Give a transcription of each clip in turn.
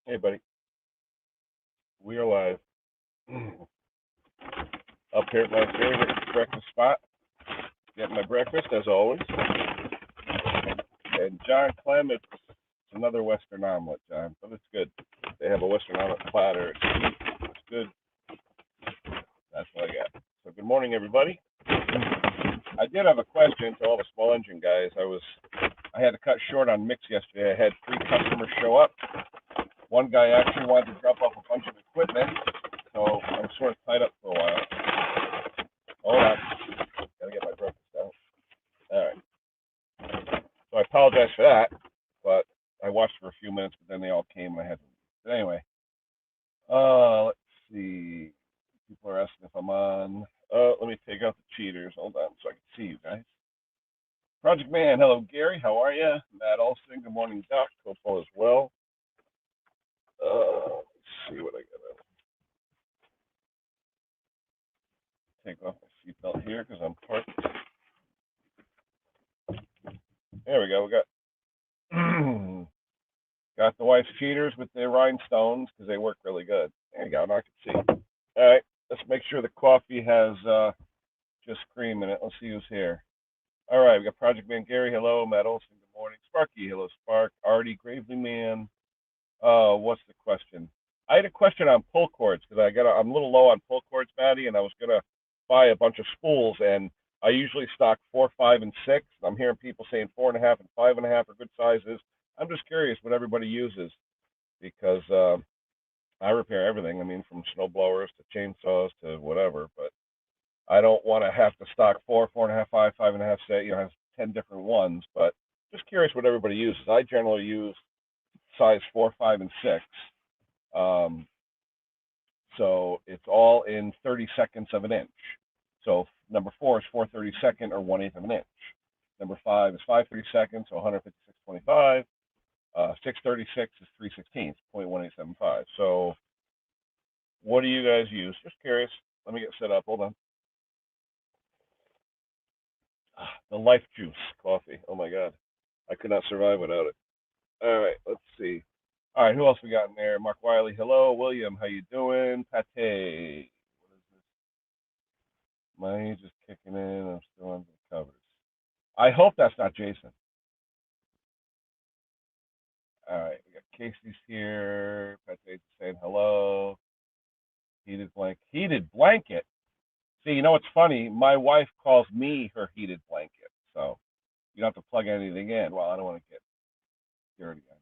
Hey, buddy. We are live up here at my favorite breakfast spot. Getting my breakfast, as always. And John Clem, it's another Western omelet, John, but it's good. They have a Western omelet platter. It's sweet. It's good. That's what I got. So, good morning, everybody. I did have a question to all the small engine guys. I had to cut short on mix yesterday. I had 3 customers show up. One guy actually wanted to drop off a bunch of equipment, so I'm sort of tied up for a while. Hold on. Gotta get my breakfast out. All right. So I apologize for that, but I watched for a few minutes, but then they all came and I had to leave. But anyway, let's see. People are asking if I'm on. Let me take out the cheaters. Hold on so I can see you guys. Project Man, hello, Gary. How are you? Matt Olson, good morning, Doc. Copal as well. Let's see what I got. Take off my seatbelt here because I'm parked. There we go. We got got the wife's cheaters with the rhinestones because they work really good. There you go. Now I can see. All right. Let's make sure the coffee has just cream in it. Let's see who's here. All right. We got Project Man Gary. Hello. Matt Olson. Good morning. Sparky. Hello, Spark. Artie. Gravely Man. What's the question? I had a question on pull cords because I'm a little low on pull cords, Maddie, and I was gonna buy a bunch of spools, and I usually stock 4, 5, and 6. I'm hearing people saying 4.5 and 5.5 are good sizes. I'm just curious what everybody uses because I repair everything. I mean, from snow blowers to chainsaws to whatever, but I don't want to have to stock 4, 4.5, 5, 5.5, say, have 10 different ones. But just curious what everybody uses. I generally use size 4, 5, and 6. So it's all in 30 seconds of an inch. So number 4 is 4/32 or 1/8 of an inch. Number 5 is 5/32, so 156.25. 6/36 is 3/16, 0.1875. So what do you guys use? Just curious. Let me get set up. Hold on. The Life Juice coffee. Oh my God, I could not survive without it. All right, let's see. All right, who else we got in there? Mark Wiley. Hello, William. How you doing? Pate. What is this? My age is kicking in. I'm still under the covers. I hope that's not Jason. All right, we got Casey's here. Pate's saying hello. Heated blanket. See, you know what's funny? My wife calls me her heated blanket, so you don't have to plug anything in. Well, I don't want to get dirty on you.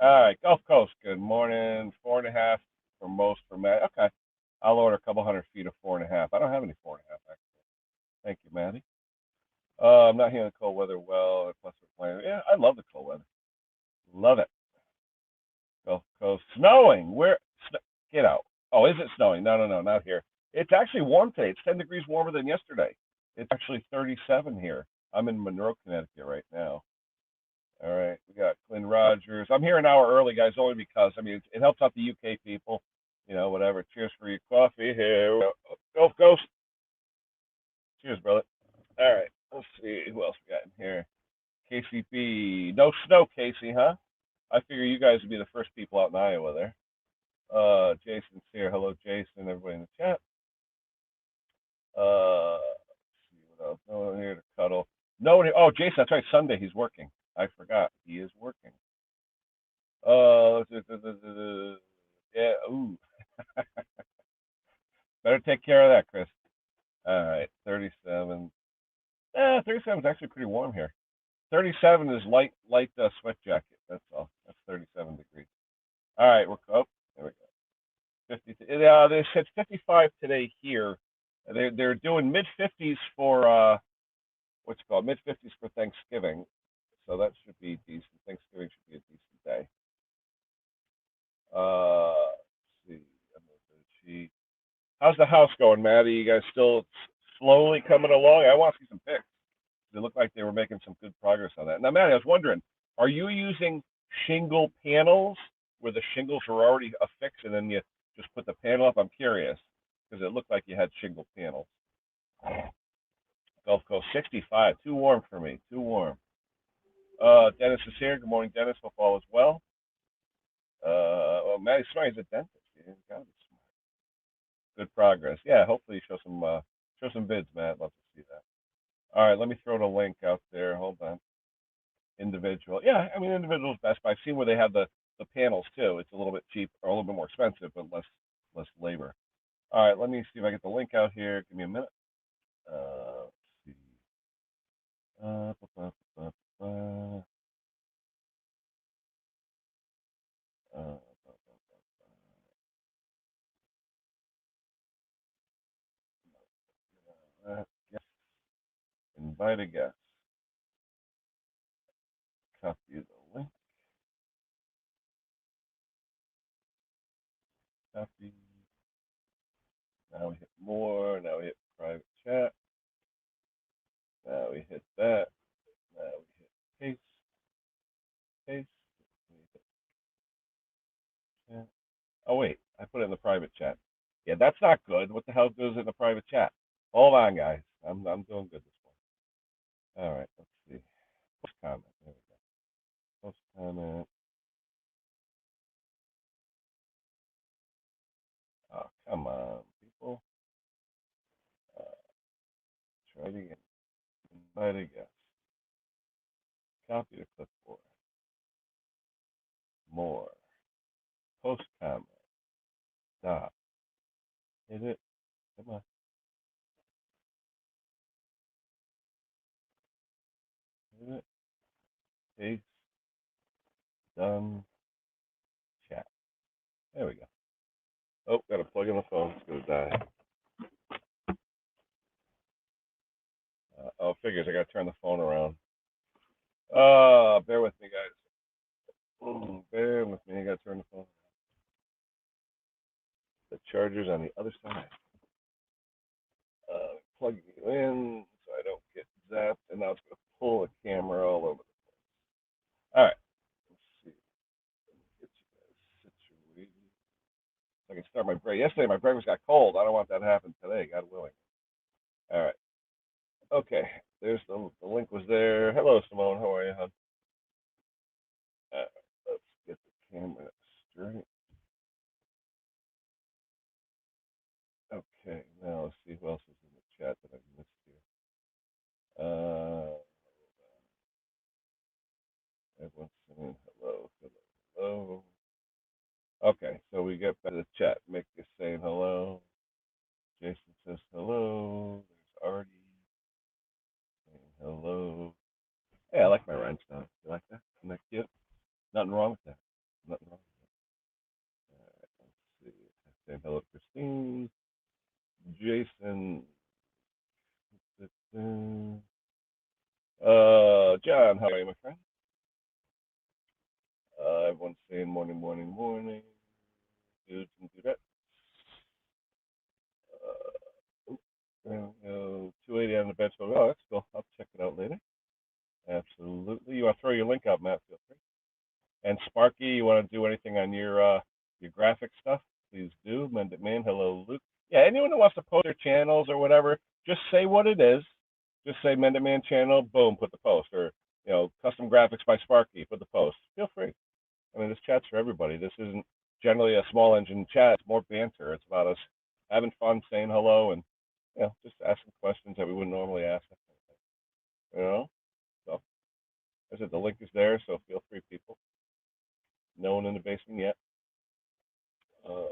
All right, Gulf Coast. Good morning. 4.5 for most for Matt. Okay, I'll order a couple 100 feet of 4.5. I don't have any 4.5 actually. Thank you, Maddie. I'm not hearing the cold weather well. Plus, we're playing. Yeah, I love the cold weather. Love it. Gulf Coast snowing. Where? Get out. Oh, is it snowing? No, no, no, not here. It's actually warm today. It's 10 degrees warmer than yesterday. It's actually 37 here. I'm in Monroe, Connecticut right now. All right, we got Clint Rogers. I'm here an hour early, guys, only because it helps out the UK people. Whatever. Cheers for your coffee. Here we go. Gulf Coast. Cheers, brother. All right, let's see who else we got in here. KCP. No snow, Casey, huh? I figure you guys would be the first people out in Iowa there. Jason's here. Hello, Jason. Everybody in the chat. Let's see what else. No one here to cuddle. No one. Oh, Jason. That's right. Sunday he's working. I forgot. He is working. Yeah. Ooh. Better take care of that, Chris. All right. 37. 37 is actually pretty warm here. 37 is light sweat jacket. That's all. That's 37 degrees. All right. There we go. 50. They said 55 today here. They're doing mid 50s for what's called mid 50s for Thanksgiving, so that should be decent. Thanksgiving should be a decent day. Let's see. How's the house going, Maddie? You guys still slowly coming along? I want to see some pics. They look like they were making some good progress on that. Now, Maddie, I was wondering, are you using shingle panels where the shingles are already affixed and then you just put the panel up? I'm curious because it looked like you had shingle panels. Gulf Coast 65, too warm for me, too warm. Dennis is here. Good morning, Dennis. Hope all is well. Maddie Smart, he's a dentist. He's got to be smart. Good progress. Yeah, hopefully show some bids, Matt. Love to see that. All right, let me throw the link out there. Hold on. Individual. Yeah, I mean individual's best buy. I've seen where they have the panels too. It's a little bit cheap or a little bit more expensive, but less labor. All right, let me see if I get the link out here. Give me a minute. Let's see. Uh, ba, ba, ba, ba. Uh, yes. Invite a guest. Copy the link. Copy. Now we hit more. Now we hit private chat. Now we hit that. Now we hit paste. Paste. Oh wait, I put it in the private chat. Yeah, that's not good. What the hell goes in the private chat? Hold on, guys. I'm doing good this morning. All right, let's see. Post comment. There we go. Post comment. Oh, come on, people. Uh, try it again. Invite a guest. Copy the clipboard. More. Post comment. Stop. Hit it. Come on. Hit it. Paste. Done. Chat. There we go. Oh, got to plug in the phone. It's gonna die. Oh, figures. I got to turn the phone around. Bear with me, guys. Bear with me. I got to turn the phone. The charger's on the other side. Plug you in so I don't get zapped, and now it's going to pull the camera all over. All right. Let's see. Get you guys situated. So I can start my break. Yesterday, my breakfast got cold. I don't want that to happen today, God willing. All right. Okay. There's the link was there. Hello, Simone. How are you, hon? All right. Let's get the camera straight. Okay. Now let's see who else is in the chat that I missed here. Everyone's saying hello, hello, hello. Okay, so we get back to the chat. Mick is saying hello. Jason says hello. There's Artie saying hello. Hey, I like my rhinestone. You like that? Isn't that cute? Nothing wrong with that. Nothing wrong with that. All right, let's see. Saying hello, Christine. Jason. John, how are you, my friend? Everyone's saying morning, morning, morning. Dudes and dudettes. There we go. 280 on the bench. Oh, that's cool. I'll check it out later. Absolutely. You want to throw your link up, Matt? Feel free. And Sparky, you want to do anything on your graphic stuff? Please do. Mend it, man. Hello, Luke. Yeah, anyone who wants to post their channels or whatever, just say what it is. Just say Mend it, man channel. Boom, put the post. Or custom graphics by Sparky. Put the post. Feel free. I mean, this chat's for everybody. This isn't generally a small engine chat. It's more banter. It's about us having fun, saying hello, and just asking questions that we wouldn't normally ask. You know. So, as I said, the link is there. So feel free, people. No one in the basement yet. Uh,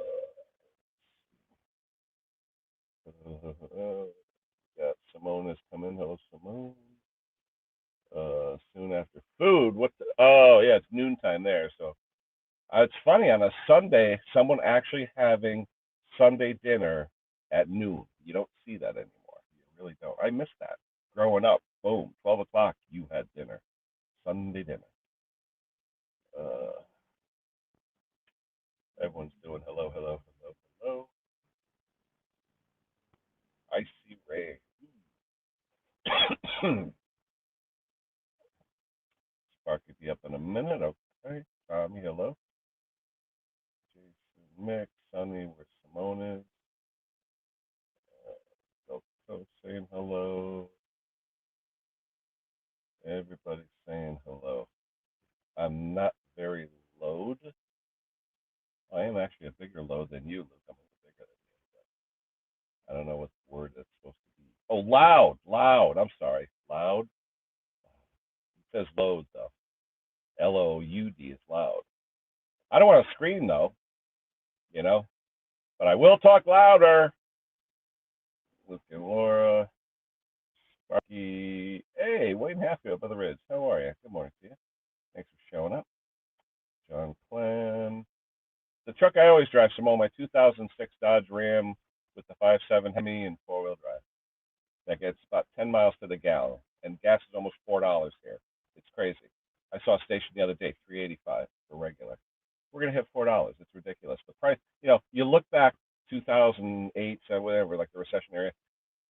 got Simone has come in. Hello, Simone. Soon after food. What? Oh, yeah, it's noontime there. So it's funny on a Sunday, someone actually having Sunday dinner at noon. You don't see that anymore. You really don't. I miss that. Growing up, boom, 12 o'clock, you had dinner. Sunday dinner. Uh, Everyone's doing hello, hello, hello, hello. Icy Ray. Spark could be up in a minute. Okay. Tommy, hello. Jason, Mick, Sunny, where Simone is. Coach saying hello. Everybody's saying hello. I'm not very loud. I am actually a bigger load than you, Luke. I'm a little bigger than you. I don't know what word that's supposed to be. Oh, loud, loud. I'm sorry, loud. It says load though. Loud is loud. I don't want to scream though, you know, but I will talk louder. Luke and Laura, Sparky. Hey, Wayne Hatfield up on the Ridge. How are you? Good morning to you. Thanks for showing up. John Clem. The truck I always drive, Simone, my 2006 Dodge Ram with the 5.7 Hemi and four-wheel drive. That gets about 10 miles to the gallon, and gas is almost $4 here. It's crazy. I saw a station the other day, 3.85 for regular. We're gonna hit $4. It's ridiculous. The price, you look back 2008, whatever, like the recession area,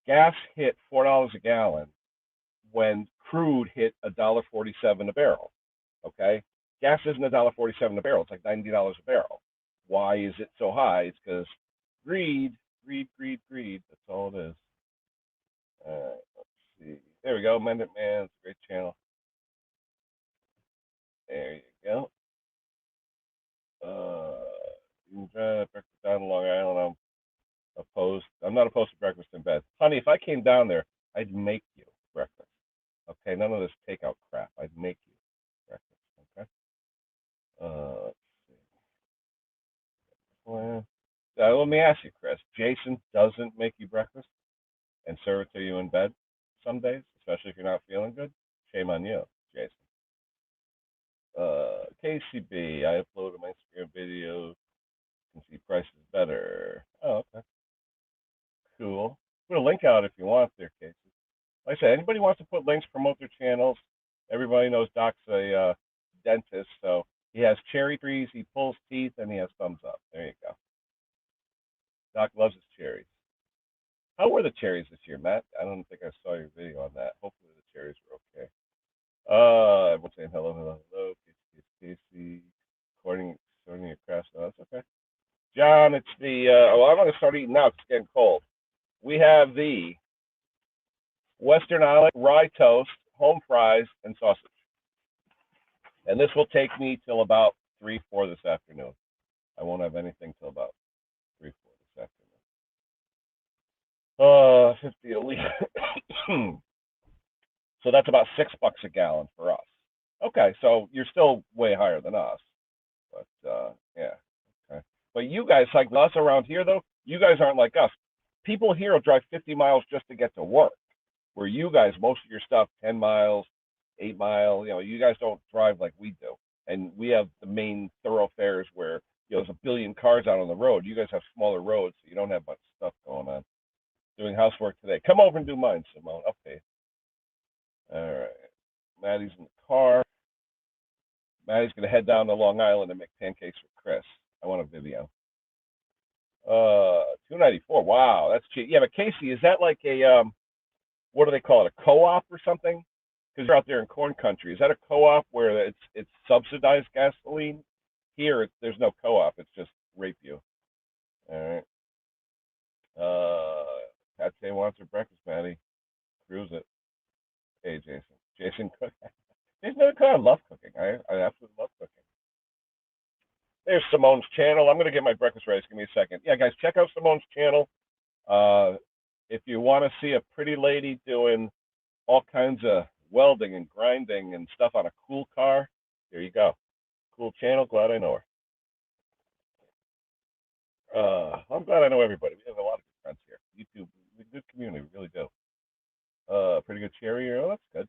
gas hit $4 a gallon when crude hit $1.47 a barrel. Okay, gas isn't $1.47 a barrel; it's like $90 a barrel. Why is it so high? It's because greed, greed, greed, greed. That's all it is. All right, let's see. There we go. Mend It Man. It's a great channel. There you go. You can drive breakfast down to Long Island. I'm not opposed to breakfast in bed. Honey, if I came down there, I'd make you breakfast. Okay, none of this takeout crap. I'd make you breakfast. Okay. Let's see. Well, let me ask you, Chris. Jason doesn't make you breakfast and serve it to you in bed some days, especially if you're not feeling good. Shame on you, Jason. KCB, I uploaded my Instagram video. You can see prices better. Oh, okay. Cool. Put a link out if you want there, Casey. Like I said, anybody wants to put links, promote their channels. Everybody knows Doc's a dentist, so he has cherry trees, he pulls teeth, and he has thumbs up. There you go. Doc loves his cherries. How were the cherries this year, Matt? I don't think I saw your video on that. Hopefully the cherries were okay. Everyone's saying hello, hello, hello. Casey. According your crash. No, that's okay. John, it's the, I'm going to start eating now because it's getting cold. We have the Western Island rye toast, home fries, and sausage. And this will take me till about 3, 4 this afternoon. I won't have anything till about 3, 4 this afternoon. 50 a liter. So that's about $6 a gallon for us. Okay, so you're still way higher than us. But yeah. Okay. But you guys, like us around here, though, you guys aren't like us. People here will drive 50 miles just to get to work. Where you guys, most of your stuff, 10 miles, 8 miles, you guys don't drive like we do. And we have the main thoroughfares where, there's a billion cars out on the road. You guys have smaller roads, so you don't have much stuff going on. Doing housework today. Come over and do mine, Simone. Okay. All right. Maddie's in the car. Maddie's going to head down to Long Island and make pancakes for Chris. I want a video. 294. Wow, that's cheap. Yeah, but Casey, is that like a what do they call it? A co-op or something? Because you're out there in corn country. Is that a co-op where it's subsidized gasoline? Here, there's no co-op. It's just rape you. All right. Patsy wants her breakfast, Maddie. Cruise it. Hey, Jason. Jason cook. Jason never cook. I love cooking. I absolutely love cooking. There's Simone's channel. I'm going to get my breakfast ready. Give me a second. Yeah, guys, check out Simone's channel. If you want to see a pretty lady doing all kinds of welding and grinding and stuff on a cool car, there you go. Cool channel. Glad I know her. I'm glad I know everybody. We have a lot of good friends here. YouTube, good community. We really do. Pretty good cherry. Oh, that's good.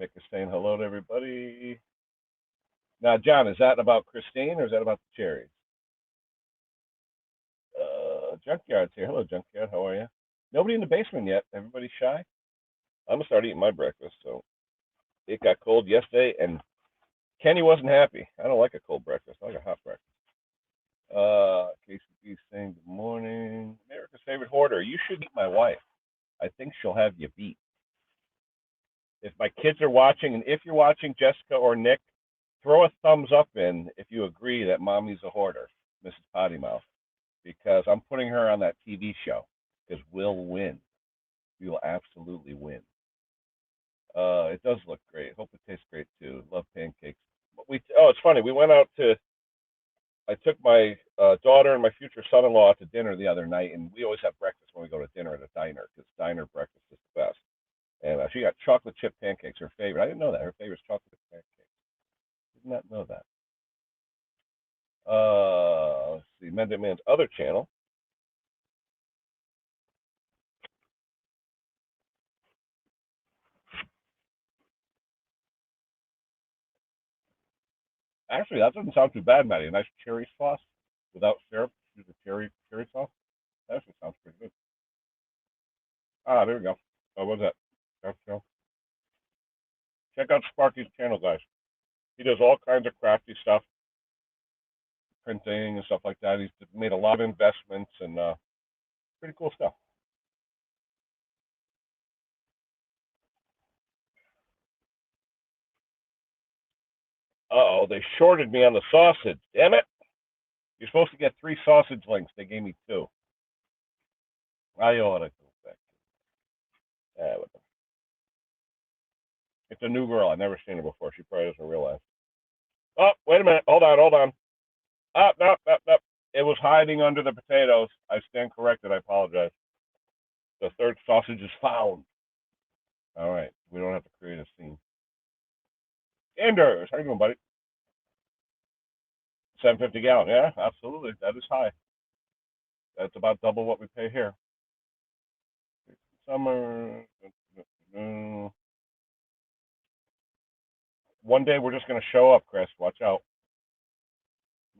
Mick is saying hello to everybody. Now, John, is that about Christine or is that about the cherries? Junkyard's here. Hello, Junkyard. How are you? Nobody in the basement yet. Everybody shy. I'm gonna start eating my breakfast. So it got cold yesterday, and Kenny wasn't happy. I don't like a cold breakfast. I like a hot breakfast. KCB saying good morning. America's favorite hoarder. You should meet my wife. I think she'll have you beat. If my kids are watching, and if you're watching, Jessica or Nick, throw a thumbs up in if you agree that mommy's a hoarder, Mrs. Pottymouth, because I'm putting her on that TV show because we'll win. We will absolutely win. It does look great. Hope it tastes great too. Love pancakes. It's funny. We went out to I took my daughter and my future son-in-law to dinner the other night, and we always have breakfast when we go to dinner at a diner because diner breakfast is the best. And she got chocolate chip pancakes, her favorite. I didn't know that. Her favorite is chocolate chip pancakes. Did not know that. Let's see, Mended Man's other channel. Actually, that doesn't sound too bad, Maddie. A nice cherry sauce without syrup. Use a cherry sauce. That actually sounds pretty good. Ah, there we go. Oh, what's that? Check out Sparky's channel, guys. He does all kinds of crafty stuff, printing and stuff like that. He's made a lot of investments and pretty cool stuff. Oh, they shorted me on the sausage. Damn it! You're supposed to get 3 sausage links. They gave me 2. I ought to go back. It's a new girl. I've never seen her before. She probably doesn't realize. Oh, wait a minute. Hold on, hold on. Up, up, up, up. It was hiding under the potatoes. I stand corrected. I apologize. The third sausage is found. All right. We don't have to create a scene. Anders, how you doing, buddy? 750 gallon. Yeah, absolutely. That is high. That's about double what we pay here. Summer. One day we're just going to show up, Chris. Watch out.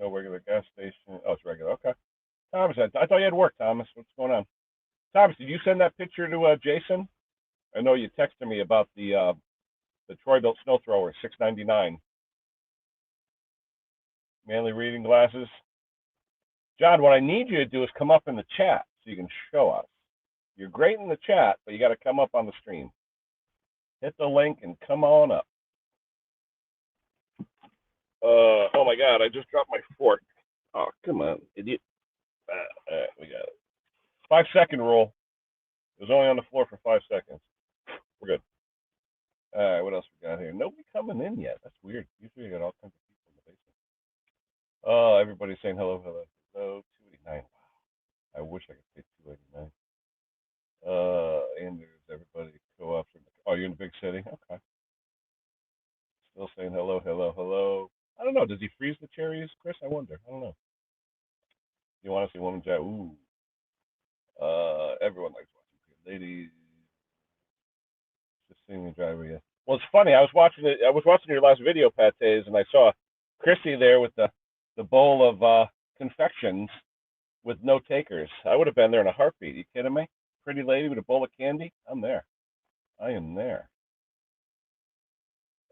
No regular gas station. Oh, it's regular. Okay. Thomas, I thought you had work, Thomas. What's going on? Thomas, did you send that picture to Jason? I know you texted me about the Troy built snow thrower, $6.99. Manly reading glasses. John, what I need you to do is come up in the chat so you can show us. You're great in the chat, but you got to come up on the stream. Hit the link and come on up. Oh my God, I just dropped my fork. Oh, come on, idiot. We got it. 5-second rule. It was only on the floor for 5 seconds. We're good. All right, what else we got here? Nobody coming in yet. That's weird. Usually you got all kinds of people in the basement. Oh, everybody's saying hello, hello. Hello, 289. Wow. I wish I could pay 289. And there's everybody co-ops. Oh, you're in the big city? Okay. Still saying hello, hello, hello. I don't know. Does he freeze the cherries, Chris? I wonder. I don't know. You want to see woman chat? Ooh. Everyone likes watching ladies. Just seeing the driver, yeah. Well, it's funny. I was watching it. I was watching your last video, Pates, and I saw Chrissy there with the bowl of confections with no takers. I would have been there in a heartbeat. Are you kidding me? Pretty lady with a bowl of candy. I'm there. I am there.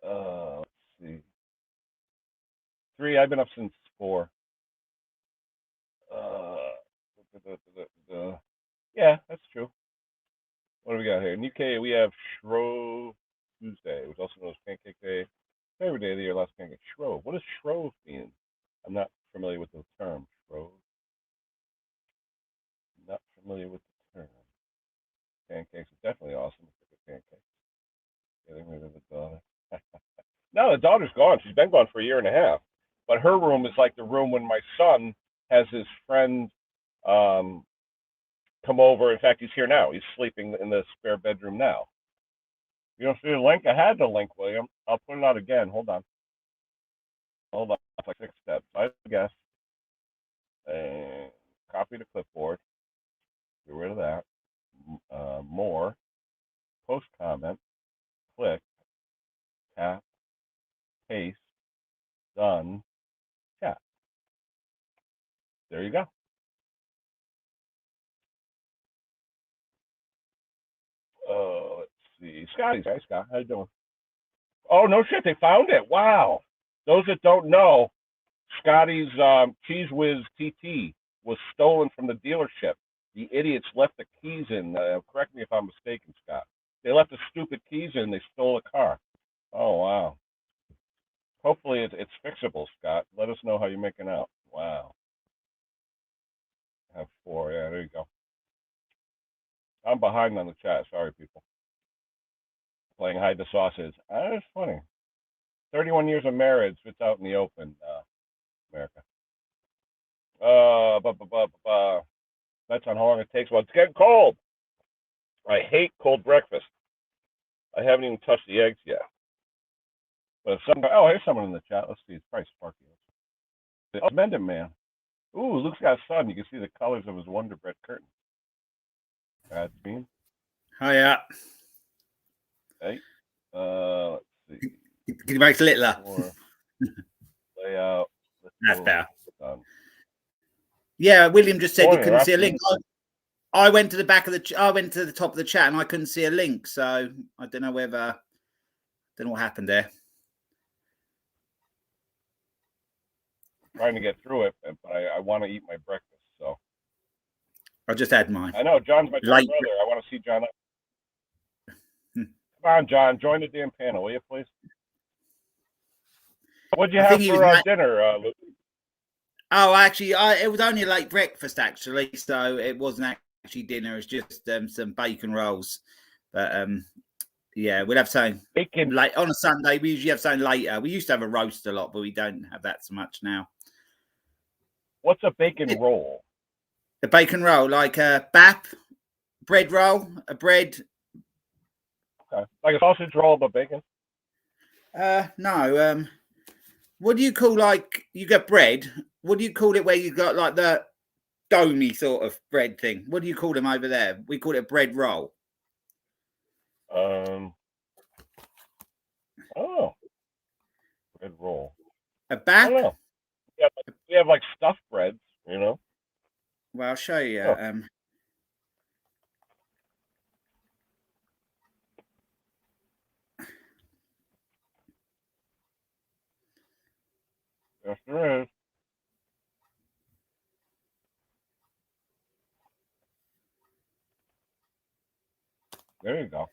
Let's see. 3. I've been up since 4. Uh, yeah, that's true. What do we got here? In UK, we have Shrove Tuesday, which also known as Pancake Day. Favorite day of the year, last pancake. Shrove. What does Shrove mean? I'm not familiar with the term. Shrove. Not familiar with the term. Pancakes are definitely awesome. Pancakes. Getting rid of the daughter. No, the daughter's gone. She's been gone for a year and a half. But her room is like the room when my son has his friend um, come over. In fact, he's here now. He's sleeping in the spare bedroom now. You don't see the link? I had the link, William. I'll put it out again. Hold on. Hold on. It's like 6 steps. I guess. And copy the clipboard. Get rid of that. More. Post comment. Click. Tap. Paste. Done. Chat. There you go. Let's see. Scotty's. Hey, Scott. How you doing? Oh, no shit. They found it. Wow. Those that don't know, Scotty's Cheese Whiz TT was stolen from the dealership. The idiots left the keys in. Correct me if I'm mistaken, Scott. They left the stupid keys in. They stole a car. Oh, wow. Hopefully it's fixable, Scott. Let us know how you're making out. Wow. I have 4. Yeah, there you go. I'm behind on the chat. Sorry, people. Playing hide the sausage. That's funny. 31 years of marriage. It's out in the open, America. That's on how long it takes. Well, it's getting cold. I hate cold breakfast. I haven't even touched the eggs yet. But if somebody, here's someone in the chat. Let's see. It's probably Sparky. Oh, Mendon Man. Ooh, Luke's got a son. You can see the colors of his Wonder Bread curtain. Bad bean. Hiya. Hey. Let's see. Can you make it littler? Layout. That's better. Done. Yeah, William just said Morning, you couldn't see a link. I went to the back of the. I went to the top of the chat and I couldn't see a link. So I don't know whether. Don't know what happened there. Trying to get through it, but I want to eat my breakfast. So I just had mine. I know John's my brother. I want to see John. Come on, John, join the damn panel, will you, please? What'd you have for dinner, Luke? Oh, actually, it was only a late breakfast, actually, so it wasn't actually dinner. It's just some bacon rolls. But yeah, we'll have something bacon late on a Sunday. We usually have something later. We used to have a roast a lot, but we don't have that so much now. What's a bacon roll? A bacon roll, like a BAP bread roll, a bread. Okay, like a sausage roll, but bacon. No. What do you call, like, you got bread? What do you call it where you got like the domey sort of bread thing? What do you call them over there? We call it a bread roll. Oh, bread roll. A BAP? I don't know. We have like stuffed breads, you know. Well, I'll show you. Oh. Yes, there is. There you go.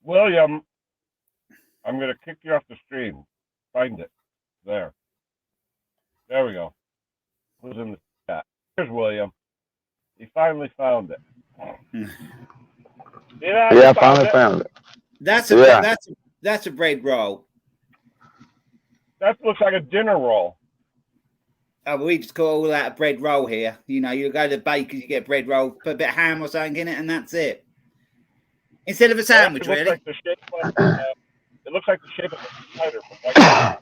William, I'm going to kick you off the stream. Find it. There. There we go. Who's in the chat? Here's William. He finally found it. Yeah, I finally found it. That's a bread roll. That looks like a dinner roll. Oh, we just call all that a bread roll here. You know, you go to the baker's, you get a bread roll, put a bit of ham or something in it, and that's it. Instead of a sandwich, really. Like it looks like the shape of a spider.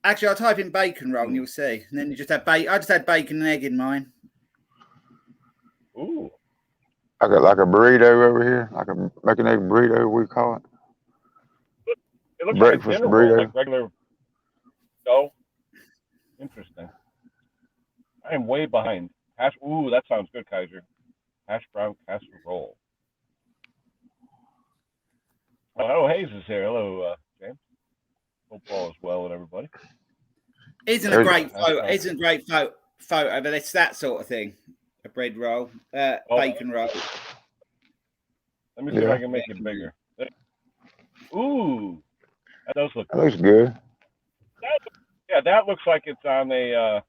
Actually, I'll type in bacon roll and you'll see. And then you just have bacon. I just had bacon and egg in mine. Ooh. Like a burrito over here, like a mac and egg burrito, we call it. It looks breakfast like a dinner burrito. Roll, like regular dough. Interesting. I am way behind. Ooh, that sounds good, Kaiser. Hash brown casserole. Oh, Hayes is here. Hello, James. Hope all is well with everybody. Isn't a great photo? Isn't a great photo? But it's that sort of thing. A bread roll, bacon roll. Let me see if I can make it bigger. Ooh, that does look. That looks good. That looks like it's on a.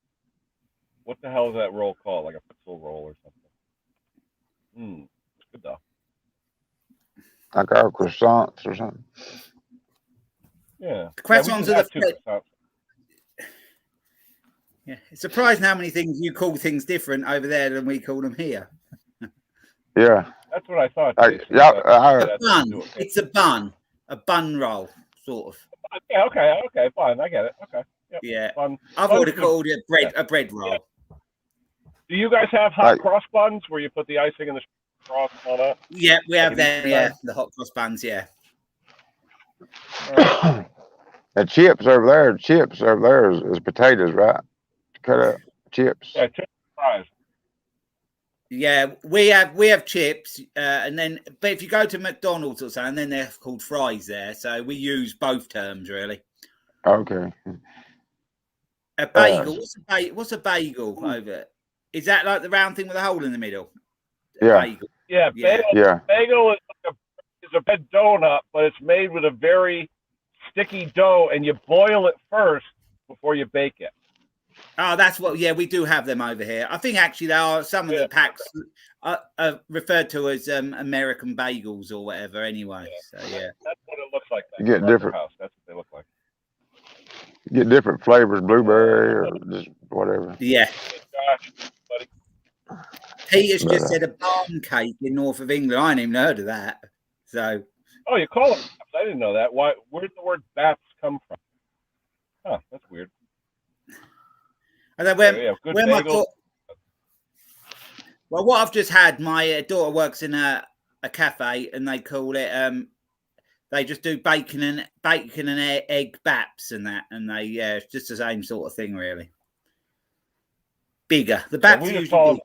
What the hell is that roll called? Like a pretzel roll or something. It's good though. Like our croissants or something. Yeah. The croissants are the. Yeah, it's surprising how many things you call things different over there than we call them here. Yeah. That's what I thought. It's a bun roll, sort of. Yeah, okay, fine, I get it. Okay. Yep. Yeah. Fun. I've already called it a bread roll. Yeah. Do you guys have hot cross buns where you put the icing in the cross and all that? Yeah, we have that. Yeah, the hot cross buns. Yeah. Right. The chips over there is potatoes, right? Cut up chips. Yeah, chips fries. Yeah, we have chips, and then but if you go to McDonald's or something, then they're called fries there. So we use both terms really. Okay. A bagel. What's a bagel over? Is that like the round thing with a hole in the middle? Yeah. Bagel. Yeah. Bagel is a red donut, but it's made with a very sticky dough, and you boil it first before you bake it. Oh, that's what. Yeah, we do have them over here. I think actually there are some of the packs are referred to as American bagels or whatever. Anyway, so yeah, that's what it looks like. You get different. House. That's what they look like. You get different flavors, blueberry or just whatever. Yeah. Gosh, buddy. Peter's just said a barn cake in north of England. I ain't even heard of that. So. Oh, you call them baps. I didn't know that. Why? Where did the word baps come from? Huh, that's weird. And then well, what I've just had, my daughter works in a cafe, and they call it. They just do bacon and egg baps and that, and it's just the same sort of thing, really. Bigger. The baps we usually just call it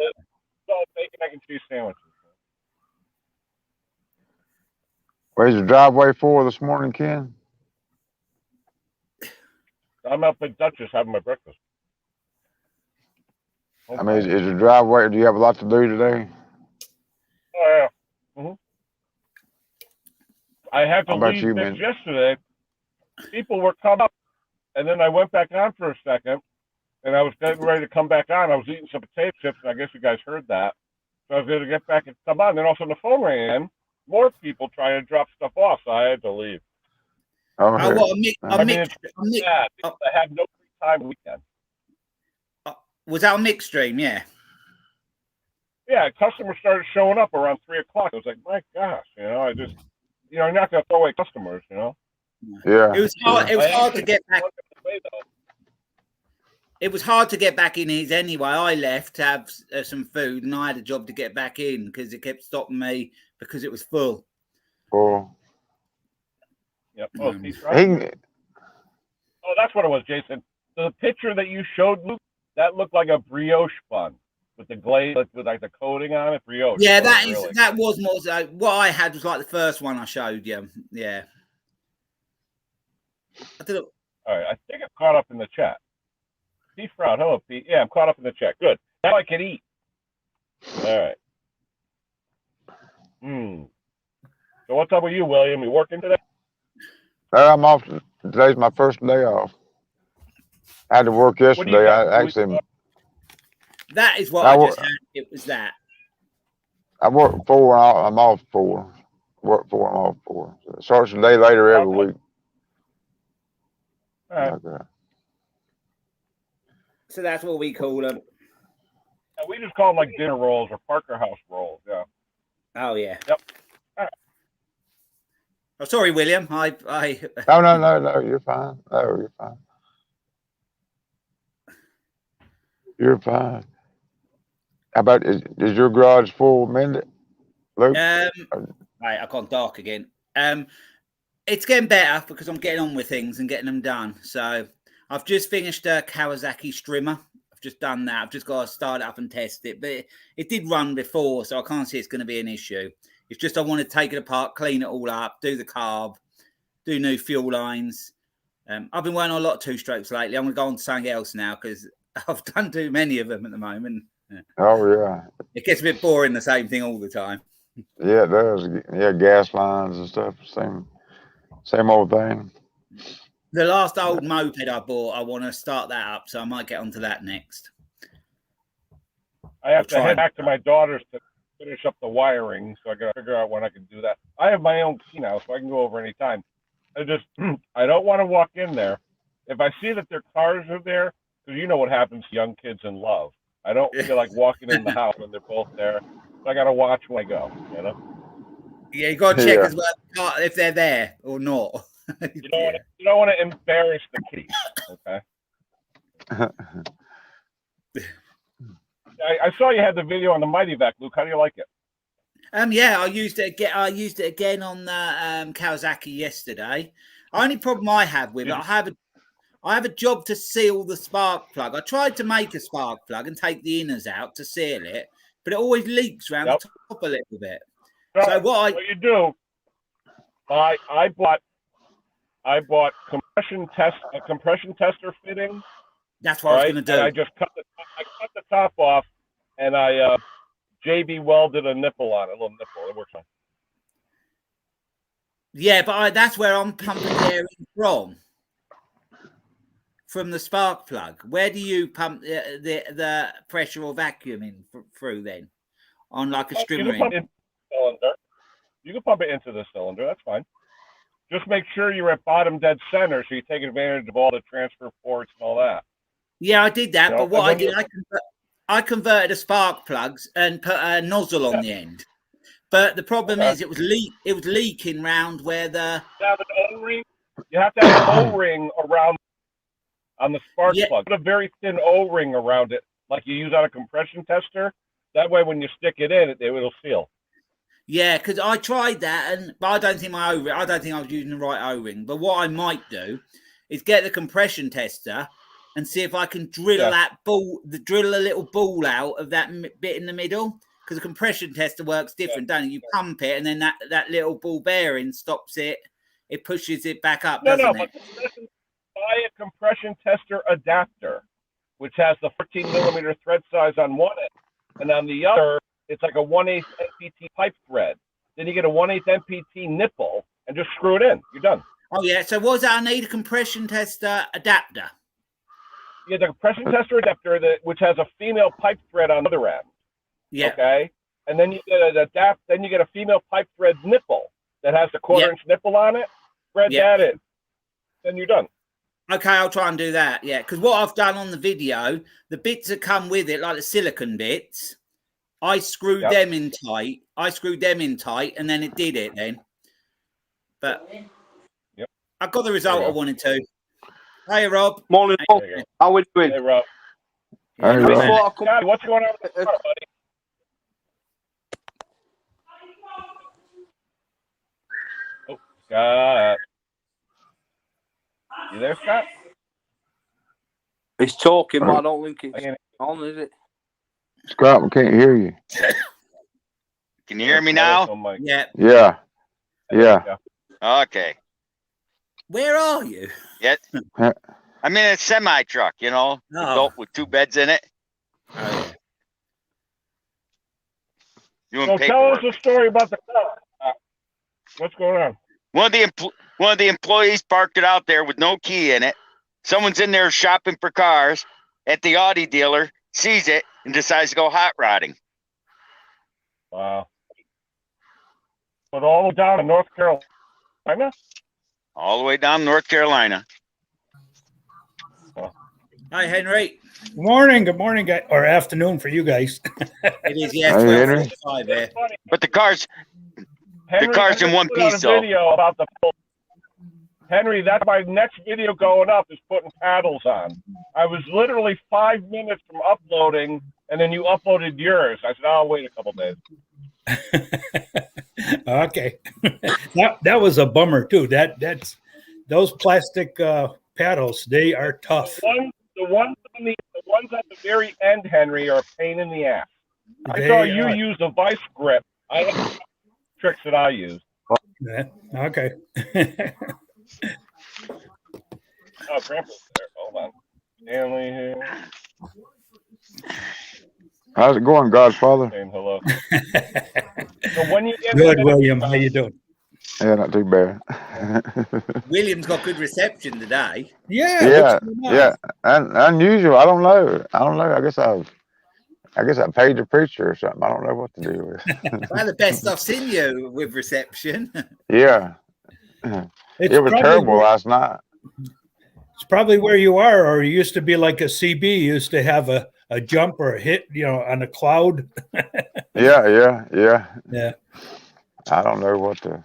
bacon, egg, and cheese sandwiches. Where's your driveway for this morning, Ken? I'm up at Duchess having my breakfast. I mean, is your driveway? Do you have a lot to do today? Oh yeah. Mm-hmm. I had to leave this yesterday. People were coming up, and then I went back on for a second, and I was getting ready to come back on. I was eating some potato chips, and I guess you guys heard that. So I was going to get back and come on. And then all of a sudden the phone rang in. More people trying to drop stuff off, so I had to leave. Oh, okay. I had no free time weekend. Was that on mixed stream? Yeah. Yeah, customers started showing up around 3 o'clock. I was like, my gosh, I just, you're not going to throw away customers, Yeah. It was hard. It was hard to get back. It was hard to get back in his anyway. I left to have some food, and I had a job to get back in because it kept stopping me because it was full. Oh. Yep. Oh, that's what it was, Jason. So the picture that you showed, Luke, that looked like a brioche bun with the glaze, with like the coating on it. Brioche. Yeah, that was more. What I had was like the first one I showed you. Yeah. All right, I think I'm caught up in the chat. Pete Froud, hello, Pete. Yeah, I'm caught up in the chat. Good. Now I can eat. All right. So what's up with you, William? You working today? I'm off. Today's my first day off. I had to work yesterday. That is what I just had. It was that. I work 4. I'm off 4. Work 4. I'm off 4. So it starts a day later every week. All right. Okay. So that's what we call them. We just call them like dinner rolls or Parker House rolls. Yeah. Oh yeah. Yep. All right. Oh, sorry, William. I. No. You're fine. No, you're fine. You're fine. How about is your garage full, Mindy? Luke? Right, I've gone dark again. It's getting better because I'm getting on with things and getting them done. So I've just finished a Kawasaki strimmer. I've just done that. I've just got to start it up and test it. But it did run before, so I can't see it's going to be an issue. It's just I want to take it apart, clean it all up, do the carb, do new fuel lines. I've been wearing a lot of 2-strokes lately. I'm going to go on to something else now because I've done too many of them at the moment. Oh, yeah. It gets a bit boring, the same thing all the time. Yeah, it does. Yeah, gas lines and stuff. Same old thing. The last old moped I bought, I want to start that up, so I might get onto that next. I have to head back to my daughter's to finish up the wiring, so I got to figure out when I can do that. I have my own key now, so I can go over anytime. I don't want to walk in there. If I see that their cars are there, because you know what happens to young kids in love. I don't feel like walking in the house when they're both there. So I got to watch when I go, Yeah, you got to check as well if they're there or not. You don't want to embarrass the kitty, okay? I saw you had the video on the Mighty Vac, Luke. How do you like it? Yeah, I used it again on the Kawasaki yesterday. Only problem I have with it, I have a job to seal the spark plug. I tried to make a spark plug and take the inners out to seal it, but it always leaks around the top a little bit. So what you do? I bought compression tester fitting. That's what I was going to do. And I just cut the top off, and I JB welded a nipple on it, a little nipple. It works fine. Yeah, but that's where I'm pumping air in from the spark plug, where do you pump the pressure or vacuum in through then? On like a strimmer? You can pump it into the cylinder. You can pump it into the cylinder. That's fine. Just make sure you're at bottom dead center, so you take advantage of all the transfer ports and all that. Yeah, I did that, You know, but what and I when did, I converted the spark plugs and put a nozzle on the end. But the problem is, it was leaking round where the. You have an O-ring. You have to have an O-ring around on the spark plug. Put a very thin O-ring around it, like you use on a compression tester. That way, when you stick it in, it'll seal. Yeah, because I tried that, but I don't think I was using the right O-ring. But what I might do is get the compression tester and see if I can drill drill a little ball out of that bit in the middle. Because the compression tester works different, don't it? You pump it, and then that little ball bearing stops it. It pushes it back up, doesn't it? Buy a compression tester adapter, which has the 14 millimeter thread size on one end, and on the other, it's like a 1/8 NPT pipe thread. Then you get a 1/8 NPT nipple and just screw it in. You're done. Oh, yeah. So what was that? I need a compression tester adapter. Yeah, the compression tester adapter, which has a female pipe thread on the other end. Yeah. Okay. And then you get Then you get a female pipe thread nipple that has a 1/4 inch nipple on it. Thread that in. Then you're done. Okay, I'll try and do that. Yeah, because what I've done on the video, the bits that come with it, like the silicone bits, I screwed them in tight. And then it did it then. But I got the result I wanted to. Hey, Rob. Morning, Paul. How are we doing? Hey, Rob. Hey, Rob. What's going on with the car, buddy? Oh, Scott. You there, Scott? He's talking, but I don't think it's on, is it? Scott, we can't hear you. Can you hear me now? Yeah. Yeah. Yeah. Okay. Where are you? Yeah. I'm in a semi truck, adult with 2 beds in it. Oh, Doing So paperwork. tell us the story about the car. What's going on? One of the employees parked it out there with no key in it. Someone's in there shopping for cars at the Audi dealer, sees it, and decides to go hot rodding. Wow. But all the way down in North Carolina? All the way down North Carolina. Hi, Henry. Good morning, guys, or afternoon for you guys. It is, yeah. Hey, Henry. But the car's in one piece, though. Video about Henry, that's my next video going up is putting paddles on. I was literally 5 minutes from uploading, and then you uploaded yours. I said, I'll wait a couple days. Okay. That was a bummer too. That's those plastic paddles, they are tough. The ones at the very end, Henry, are a pain in the ass. I saw you use a vice grip. I have tricks that I use. Yeah. Okay. Oh, Grandpa's there. Hold on. Stanley here. How's it going, Godfather? Saying hello. So when you get Good, William. How you doing? Yeah, not too bad. William's got good reception today. Yeah. Yeah. And unusual. I don't know. I guess I paid the preacher or something. I don't know what to do with. Well, the best I've seen you with reception. Yeah. It was terrible last night. It's probably where you are, or you used to be like a CB. You used to have a jump or a hit, on a cloud. Yeah. Yeah. I don't know what to.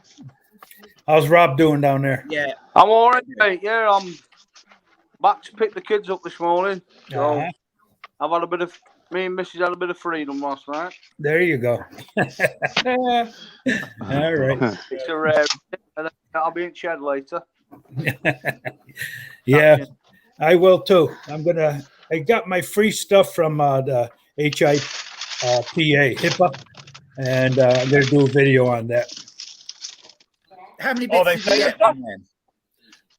How's Rob doing down there? Yeah. I'm all right, mate. Yeah, I'm back to pick the kids up this morning. So I've had me and Mrs. had a bit of freedom last night. There you go. All right. It's a rare, and I'll be in shed later. Yeah, I will too. I got my free stuff from the HIPAA, and I'm going to do a video on that. How many bits did you get from them?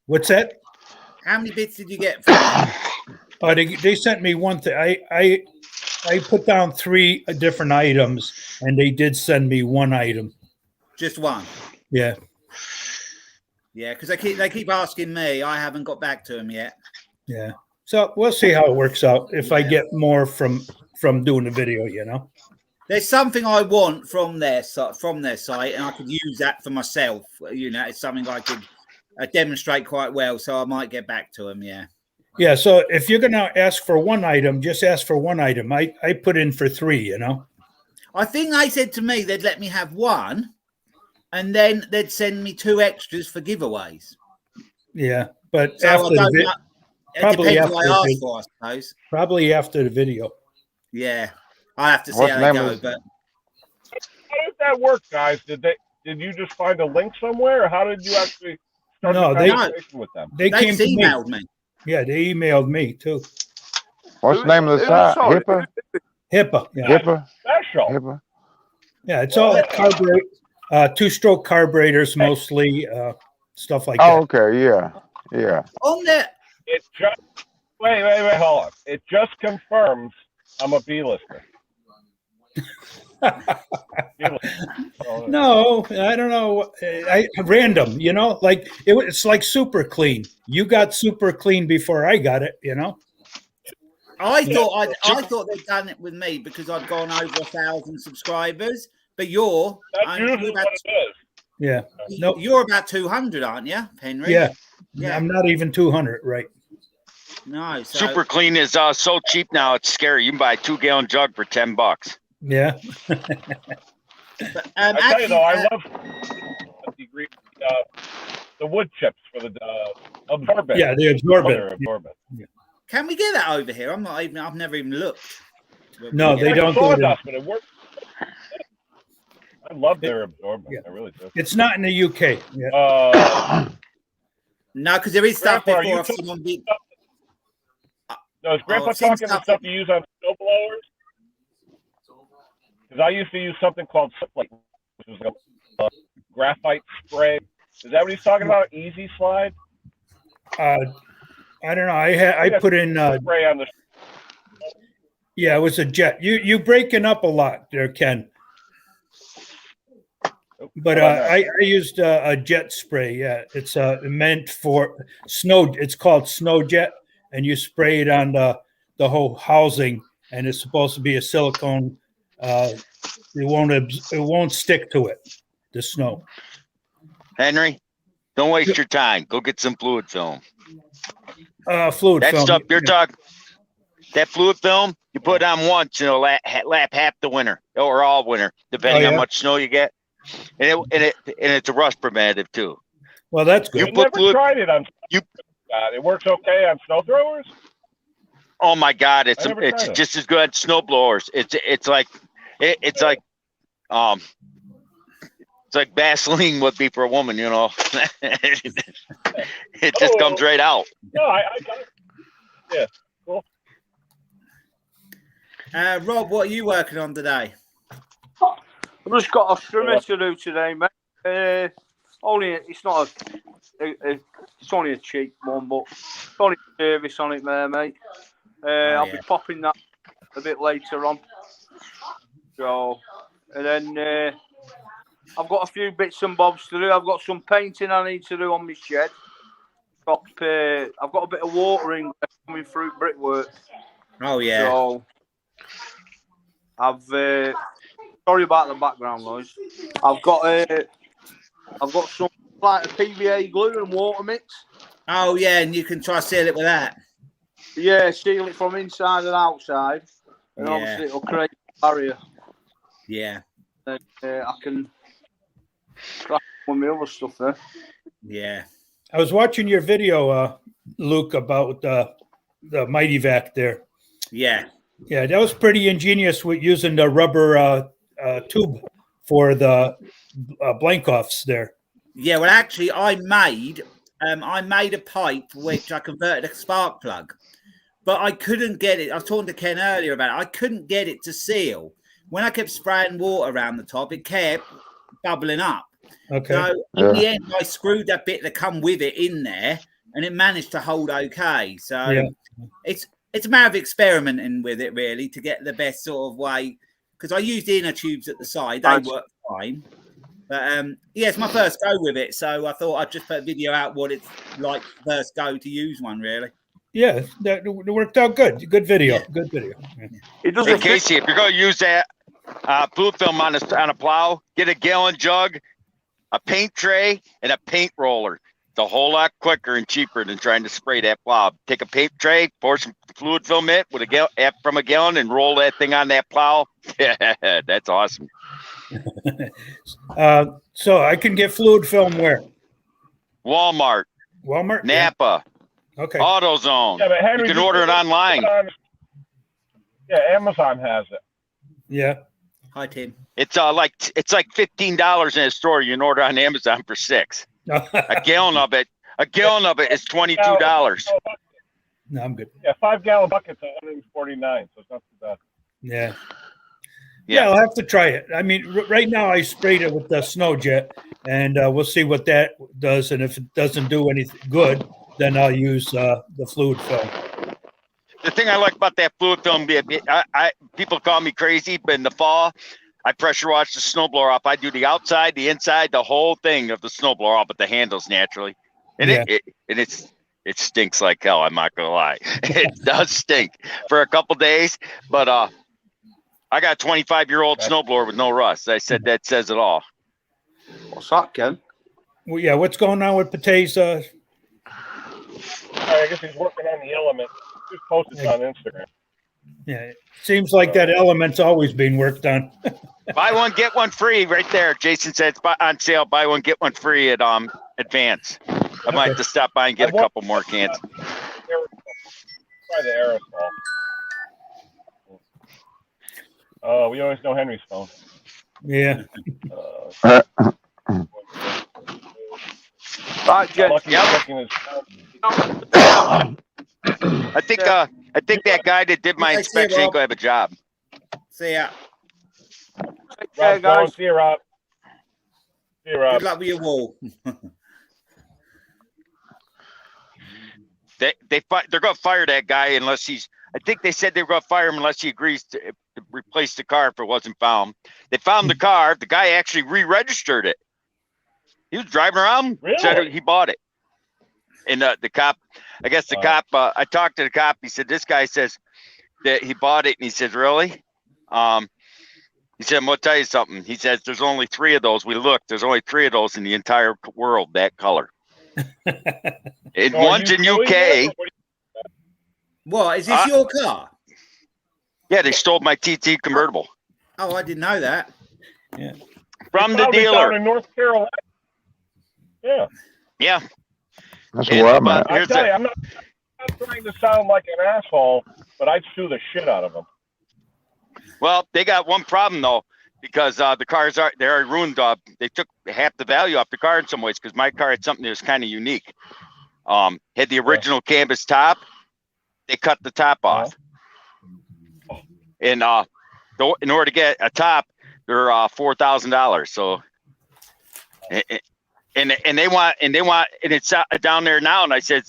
What's that? How many bits did you get from them? Oh, they sent me one thing. I put down 3 different items, and they did send me one item. Just one? Yeah. Yeah, because they keep asking me. I haven't got back to them yet. Yeah. So we'll see how it works out. If I get more from doing the video, you know. There's something I want from their site, and I could use that for myself. You know, it's something I could demonstrate quite well. So I might get back to them. Yeah. Yeah. So if you're gonna ask for one item, just ask for one item. I put in for 3. You know. I think they said to me they'd let me have one, and then they'd send me 2 extras for giveaways. Yeah, but So after I don't the know. It probably depends what I after ask for, I suppose. probably after the video. Yeah, I have to see What's how the they name go. of But How did that work, guys? Did you just find a link somewhere, or how did you actually start No, the they- conversation with them? They they came to me. emailed me. Yeah, they emailed me too. What's the name of the site? sorry. HIPAA? HIPAA. Yeah, HIPAA? Special. HIPAA? yeah. It's all carburetor, 2-stroke carburetors mostly, stuff like Oh, that. okay. Yeah. Yeah. On there, It just wait, hold on. It just confirms I'm a B-lister. No, I don't know. I random, you know, like it's like super clean. You got super clean before I got it, you know. I thought they'd done it with me because I'd gone over 1,000 subscribers. But you're That's usually what it is. Yeah. No. you're about 200, aren't you, Henry? Yeah. Yeah. I'm not even 200, right? No. So, Super Clean is so cheap now. It's scary. You can buy a 2-gallon jug for $10. Yeah. but, I tell you though, I actually, love the wood chips for the absorbent. Yeah, the absorbent. They're absorbent. can we get that over here? I've never even looked. No, they It's don't do sawdust, it. but it works. I love their absorbent. Yeah. I really do. It's not in the UK. Yeah. No, because there is stuff Grandpa, are before you I've seen on the. No, is Grandpa I've seen talking the stuff- stuff you use on snow blowers? Because I used to use something called Slip, which was a graphite spray. Is that what he's talking about? Easy slide? I don't know. I put in. Spray on the. Yeah, it was a jet. You breaking up a lot there, Ken. But I used a jet spray. Yeah, it's meant for snow. It's called snow jet, and you spray it on the whole housing, and it's supposed to be a silicone. It won't stick to it. The snow. Henry, don't waste your time. Go get some fluid film. Fluid That film. stuff you're talking, that fluid film, you put on once, and it'll lap half the winter or all winter, depending on how much snow you get. And it's a rust preventative too. Well, that's good. I've never tried it on. It works okay on snow throwers. Oh my God, it's I never tried it. just as good as snow blowers. It's like Vaseline would be for a woman, you know. It just comes right out. No, I got it. Yeah, cool. Rob, what are you working on today? I've just got a strimmer to do today, mate. It's not it's only a cheap one, but it's only a service on it there, mate. I'll be popping that a bit later on. So, and then I've got a few bits and bobs to do. I've got some painting I need to do on my shed. I've got a bit of watering coming through brickwork. Oh yeah. So I've sorry about the background noise. I've got some like a PVA glue and water mix. Oh yeah, and you can try seal it with that. Yeah, seal it from inside and outside, and obviously it'll create a barrier. Yeah. And I can crack with my other stuff there. Yeah. I was watching your video, Luke, about the Mighty Vac there. Yeah. Yeah, that was pretty ingenious with using the rubber tube for the blank offs there. Yeah, well, actually, I made a pipe which I converted a spark plug, but I couldn't get it. I was talking to Ken earlier about it. I couldn't get it to seal. When I kept spraying water around the top, it kept bubbling up. Okay. So in the end, I screwed that bit that come with it in there, and it managed to hold okay. So it's a matter of experimenting with it, really, to get the best sort of way. Because I used inner tubes at the side; they work fine. But it's my first go with it, so I thought I'd just put a video out what it's like first go to use one, really. Yeah, that worked out good. Good video. Yeah. Good video. Yeah. It Hey, doesn't fit. Casey, if you're going to use that fluid film on a plow, get a gallon jug, a paint tray, and a paint roller. It's a whole lot quicker and cheaper than trying to spray that plow. Take a paint tray, pour some fluid film in with from a gallon, and roll that thing on that plow. That's awesome. So I can get fluid film where? Walmart, Walmart? Napa, Yeah. Okay. AutoZone. Yeah, but Henry, You can order it online. Yeah, Amazon has it. Yeah. Hi, Tim. It's like $15 in a store. You can order on Amazon for $6. A gallon of it is $22. No, I'm good. Yeah, 5-gallon bucket's $149, so it's not too bad. Yeah. Yeah. Yeah, I'll have to try it. I mean, right now I sprayed it with the snow jet, and we'll see what that does. And if it doesn't do anything good, then I'll use the fluid film. The thing I like about that fluid film, people call me crazy, but in the fall, I pressure wash the snowblower off. I do the outside, the inside, the whole thing of the snowblower off, but the handles naturally. And Yeah. it stinks like hell. I'm not gonna lie, it does stink for a couple days. But I got a 25-year-old snowblower with no rust. I said that says it all. What's that, Ken? Well, yeah, what's going on with Pate's? I guess he's working on the element. Just posted it on Instagram. Yeah, it seems like that element's always being worked on. Buy one, get one free right there. Jason said it's on sale. Buy one, get one free at Advance. I might have to stop by and get a couple more cans. Try the aerosol. Oh, we always know Henry's phone. Yeah. Right, Jen. Lucky Yep. checking his phone. I think that guy that did my Yeah, inspection ain't gonna have a job. See ya. Take care, Rob's going. guys. See you, Rob. See you, Rob. Good luck with your wall. They're gonna fire that guy unless he's. I think they said they were gonna fire him unless he agrees to replace the car if it wasn't found. They found the car. The guy actually re-registered it. He was driving around. Really? Said he bought it. And the cop, I guess the cop. I talked to the cop. He said this guy says that he bought it, and he said, "Really?" He said, "I'm gonna tell you something." He says, "There's only 3 of those. We looked. There's only 3 of those in the entire world that color. And So are one's you in doing UK." that, or What, is this your car? Yeah, they stole my TT convertible Oh, I didn't know that. from the Found it down dealer. in North Carolina. Yeah. Yeah. That's And where I'm but at. I here's tell the- you, I'm not trying to sound like an asshole, but I'd sue the shit out of them. Well, they got one problem though, because the cars they already ruined. They took half the value off the car in some ways because my car had something that was kind of unique. Had the original canvas top. They cut the top off, and in order to get a top, they're $4,000. So, and they want and it's down there now. And I said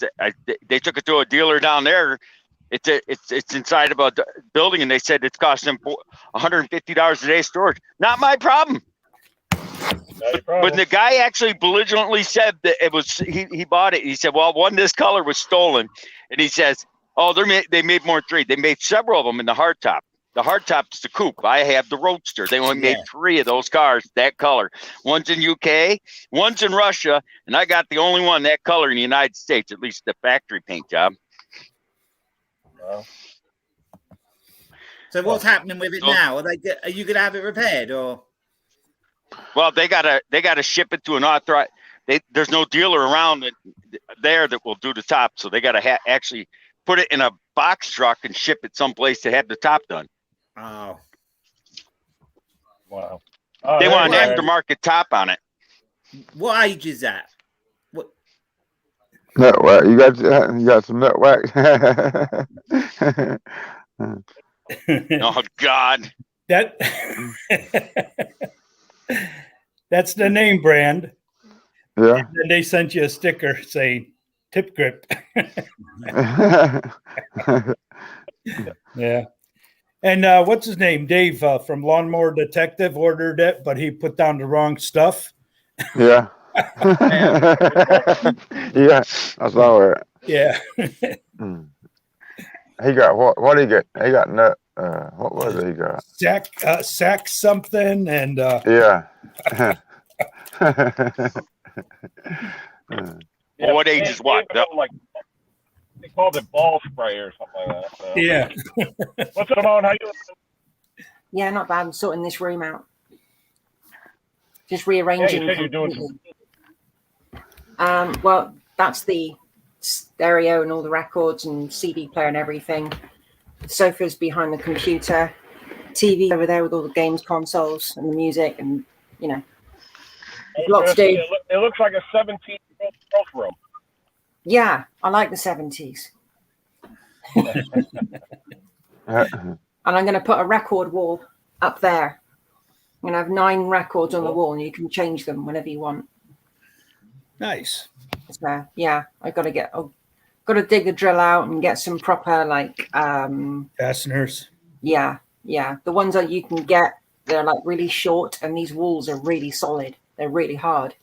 they took it to a dealer down there. It's inside of a building, and they said it's costing them $150 a day storage. Not my problem. But the guy actually belligerently said that it was he bought it. He said, "Well, one this color was stolen," and he says, "Oh, they made more than 3. They made several of them in the hardtop. The hardtop's the coupe. I have the roadster. They only made 3 of those cars that color. One's in UK, one's in Russia, and I got the only one that color in the United States, at least the factory paint job." So what's happening with it now? Are you going to have it repaired or? Well, they gotta ship it to an authorized. There's no dealer around there that will do the top, so they gotta actually put it in a box truck and ship it someplace to have the top done. Oh, Wow. They want an right. aftermarket top on it. what age is that? What? Nut wax. You got some nut wax. Oh God! That's the name brand. Yeah. And then they sent you a sticker saying tip grip. Yeah. And what's his name? Dave from Lawnmower Detective ordered it, but he put down the wrong stuff. Yeah. Yeah. I saw it. Yeah. Mm. he got what? What he got? He got nut. What was it? He got sack something, and yeah. Well, what age is what? Like, they called it ball spray or something like that. So. yeah. What's up, Simone? How you doing? Yeah, not bad. I'm sorting this room out. Just Yeah, rearranging. you said you're doing some. Well, that's the stereo and all the records and CD player and everything. The sofa's behind the computer. TV over there with all the games consoles and the music, and you know, there's lots to do. It looks like a 17-year-old girl's room. Yeah, I like the 70s. And I'm going to put a record wall up there. I'm going to have 9 records on the wall, and you can change them whenever you want. Nice. So, yeah, I've got to dig the drill out and get some proper Fasteners. Yeah. The ones that you can get, they're like really short, and these walls are really solid. They're really hard.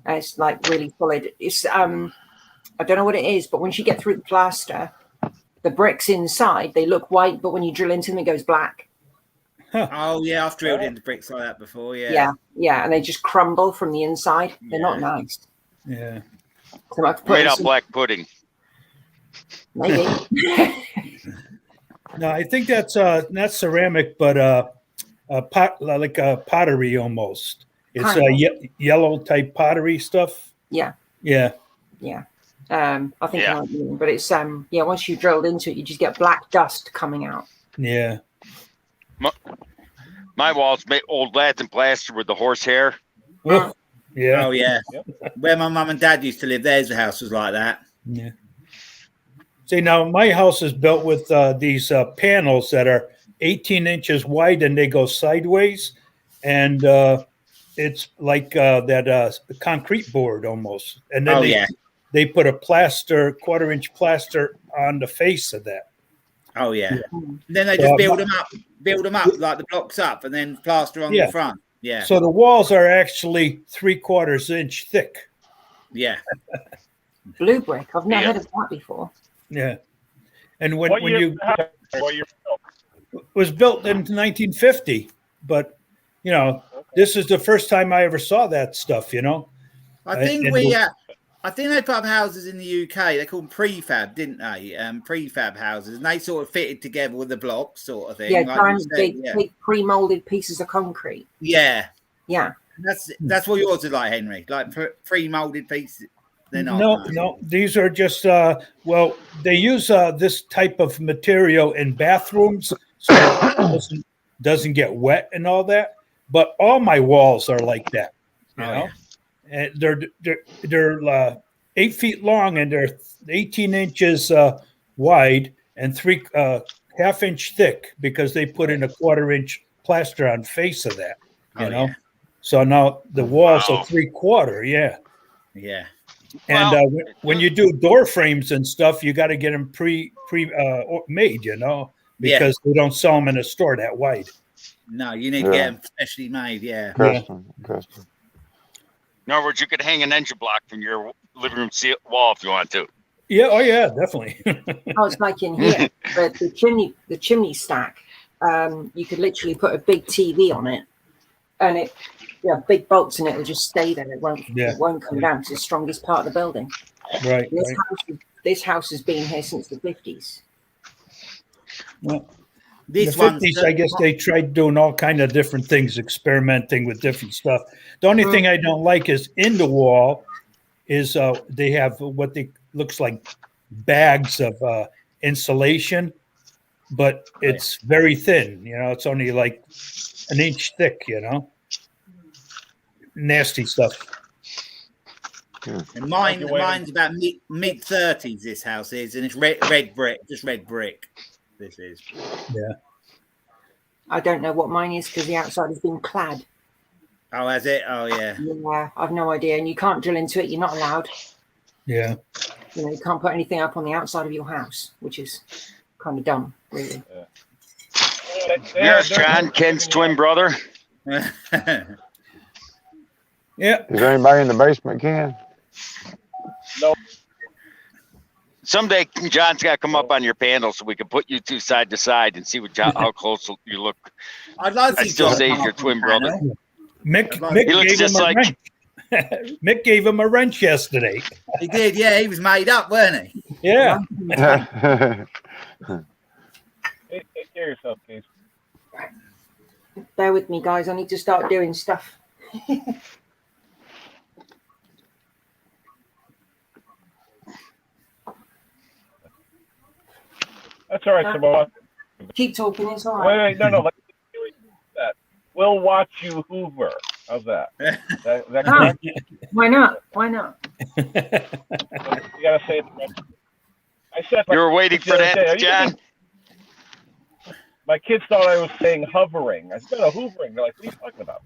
And it's like really solid. It's I don't know what it is, but once you get through the plaster, the bricks inside, they look white, but when you drill into them, it goes black. Huh. Oh yeah, I've drilled into bricks like that before. Yeah. Yeah, and they just crumble from the inside. They're not nice. Yeah. So I have to put Made out black pudding. maybe. No, I think that's not ceramic, but a pot, like a pottery almost. It's yellow type pottery stuff. Yeah. Yeah. I think I like it, but it's once you drilled into it, you just get black dust coming out. Yeah. My walls made old lads and plaster with the horsehair. Oh, yeah. Oh yeah. Where my mum and dad used to live, their house was like that. Yeah. See, now my house is built with these panels that are 18 inches wide and they go sideways, and it's like that concrete board almost. And then they put a plaster, 1/4-inch plaster on the face of that. Oh yeah. And then they just build them up like the blocks up, and then plaster on the front. Yeah. So the walls are actually 3/4 inch thick. Yeah. Blue brick. I've never heard of that before. Yeah. And What year was built in 1950, but you know, this is the first time I ever saw that stuff, you know. I think I think they put up houses in the UK. They called them prefab, didn't they? Prefab houses, and they sort of fitted together with the blocks, sort of thing. Yeah, like big pre-molded pieces of concrete. Yeah. That's what yours are like, Henry. Like pre-molded pieces. They're not. No. These are just they use this type of material in bathrooms, so it doesn't get wet and all that. But all my walls are like that. You know? And they're 8 feet long, and they're 18 inches wide and 3.5 inch thick, because they put in a 1/4-inch plaster on face of that. You know, so now the walls are 3/4. Yeah. And when you do door frames and stuff, you got to get them made, you know, because they don't sell them in a store that wide. No, you need to get them specially made. Yeah. Custom. In other words, you could hang an engine block from your living room wall if you want to. Yeah. Oh, yeah, definitely. it's like in here, but the chimney stack. You could literally put a big TV on it, and big bolts in it will just stay there. It won't come down. It's the strongest part of the building. Right. This house has been here since the 50s. Well, in the 50s, I guess they tried doing all kind of different things, experimenting with different stuff. The only thing I don't like is in the wall is they have what looks like bags of insulation, but it's very thin. You know, it's only like an inch thick. You know, nasty stuff. And mine's about mid-30s. This house is, and it's red brick, just red brick. This is. Yeah. I don't know what mine is because the outside has been clad. Oh, has it? Oh, yeah. Yeah, I've no idea. And you can't drill into it. You're not allowed. Yeah. You know, you can't put anything up on the outside of your house, which is kind of dumb, really. Here's John, Ken's twin brother. Yeah. Is there anybody in the basement, Ken? No. Someday John's got to come up on your panel so we can put you two side to side and see how close you look. I'd like to I see still John say come he's your up on twin the brother. panel. Mick, I'd like- Mick He looks gave just him a like- wrench. Mick gave him a wrench yesterday. He did, yeah. He was made up, weren't he? Yeah. Take care of yourself, Case. Bear with me, guys. I need to start doing stuff. That's all right, Samoa. Keep talking. It's all Wait, right. no. Let's do that. We'll watch you Hoover. How's that? Is that Ah, correct? why not? Why not? You gotta say it. I said You were waiting for that, John? My kids thought I was saying hovering. I said, no, hoovering. They're like, what are you talking about?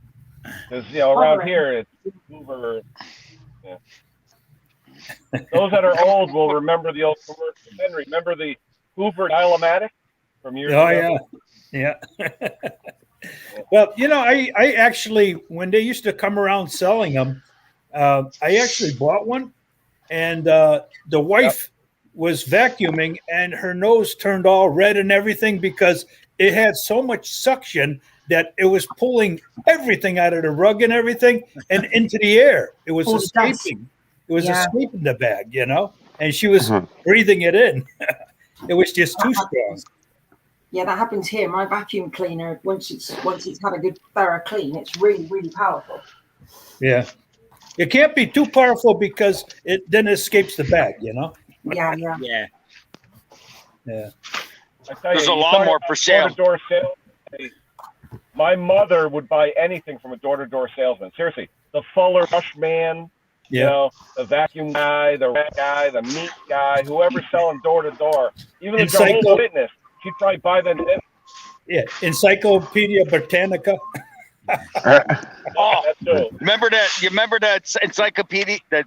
Because, around Hovering. here, it's Hoover. Yeah. Those that are old will remember the old commercial. Henry, remember the Hoover Dial-O-Matic from years Oh, ago? yeah. Well, I actually, when they used to come around selling them, I actually bought one, and the wife was vacuuming, and her nose turned all red and everything because it had so much suction that it was pulling everything out of the rug and everything and into the air. It was All the dust. escaping. It was Yeah. escaping the bag, and she was breathing it in. It was just too strong. Yeah, that happens here. My vacuum cleaner, once it's had a good thorough clean, it's really, really powerful. Yeah. It can't be too powerful because it then escapes the bag, Yeah. Yeah. Yeah. I tell There's you, a you lawnmower talk for about sale. door-to-door sales. My mother would buy anything from a door-to-door salesman. Seriously, the Fuller Rush man, Yeah. the vacuum guy, the rat guy, the meat guy, whoever's selling door-to-door. Even the Encyclo- Jehovah's Witness, she'd probably buy them. Yeah. Encyclopedia Britannica. Oh, That's too. remember that? You remember that encyclopedia, the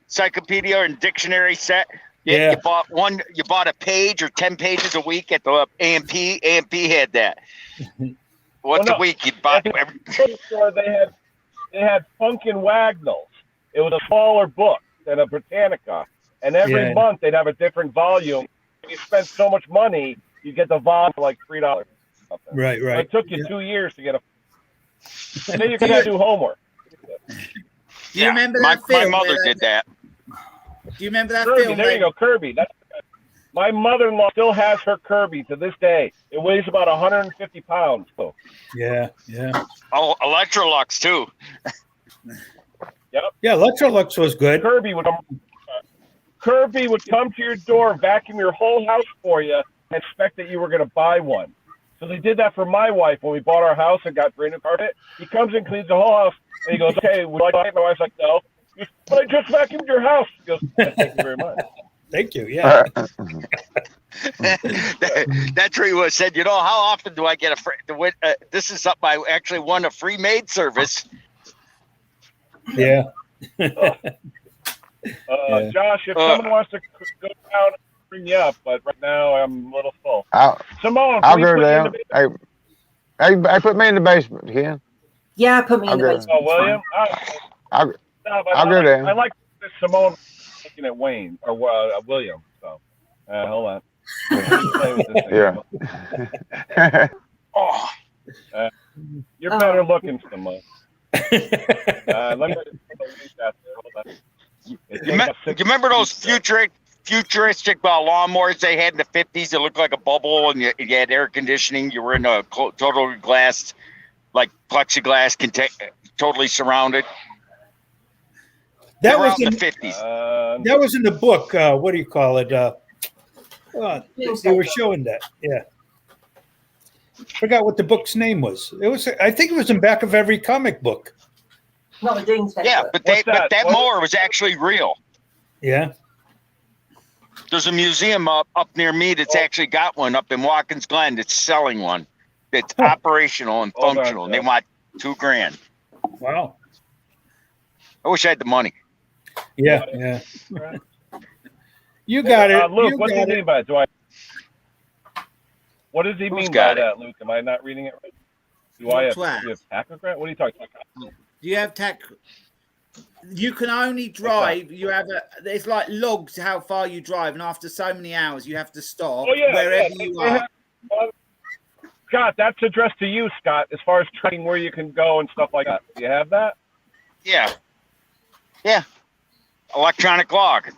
encyclopedia and dictionary set? Yeah. You bought one. You bought a page or 10 pages a week at the AMP. AMP had that. Once a week, you'd buy. At the store, they had Funkin' Wagnalls. It was a smaller book than a Britannica, and every Yeah. month they'd have a different volume. You spent so much money, you get the volume for like $3. Right. So Right. it took you Yeah. 2 years to get a. And then you could do homework. Do you remember my that film? mother where did that. Do you remember that Kirby, film? there you go, Kirby. My mother-in-law still has her Kirby to this day. It weighs about 150 pounds. So. Yeah. Yeah. Oh, Electrolux too. Yeah. Electrolux was good. Kirby would come to your door, vacuum your whole house for you, and expect that you were going to buy one. So they did that for my wife when we bought our house and got brand new carpet. He comes and cleans the whole house, and he goes, "Okay, would you like it?" My wife's like, "No." He goes, "But I just vacuumed your house." He goes, "Thank you very much." Thank you. Yeah. that tree was said. How often do I get a free? This is something I actually won a free maid service. Yeah. Josh, if someone wants to go down, bring you up. But right now, I'm a little full. Simone, I'll can you go put me in down. the Hey, put me in the basement, Ken. Yeah, put me in the Okay. basement. Oh, William? I'll go down. I like Simone looking at Wayne or William. So, hold on. Play with this thing. Yeah. Oh, You're better looking, Simone. Let me hold on. you remember those futuristic lawnmowers they had in the 50s? It looked like a bubble, and you had air conditioning. You were in a total glass, like plexiglass, totally surrounded. That They were was out in in the 50s. that was in the book. What do you call it? They were showing that. Yeah. Forgot what the book's name was. It was. I think it was in back of every comic book. Not the Doomsday Yeah, Book. but What's that that? mower was actually real. Yeah. There's a museum up near me that's actually got one up in Watkins Glen that's selling one that's operational and Hold on, functional. And they Joe. want $2,000. Wow. I wish I had the money. Yeah. Yeah. You got it. Luke, You what do you got mean it. by it? What does he mean by got it? that, Luke? Am I not reading it right? Do I have What's that? tachograph? What are you talking about? Do you have tech? You can only drive. You have it's like logs how far you drive, and after so many hours, you have to stop wherever you are. Scott, that's addressed to you, Scott, as far as tracking where you can go and stuff like that. Do you have that? Yeah. Electronic log.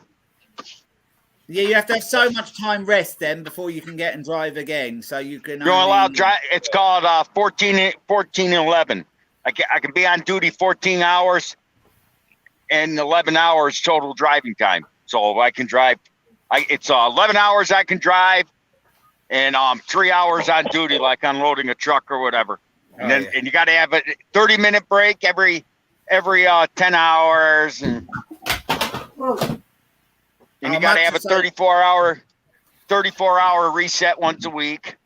Yeah, you have to have so much time rest then before you can get and drive again. So you can. You're allowed drive. It's called 14 and 11. I can be on duty 14 hours and 11 hours total driving time. So I can drive. It's 11 hours I can drive, and 3 hours on duty, like unloading a truck or whatever. And and you got to have a 30-minute break every 10 hours, and you got to have a 34-hour reset once a week.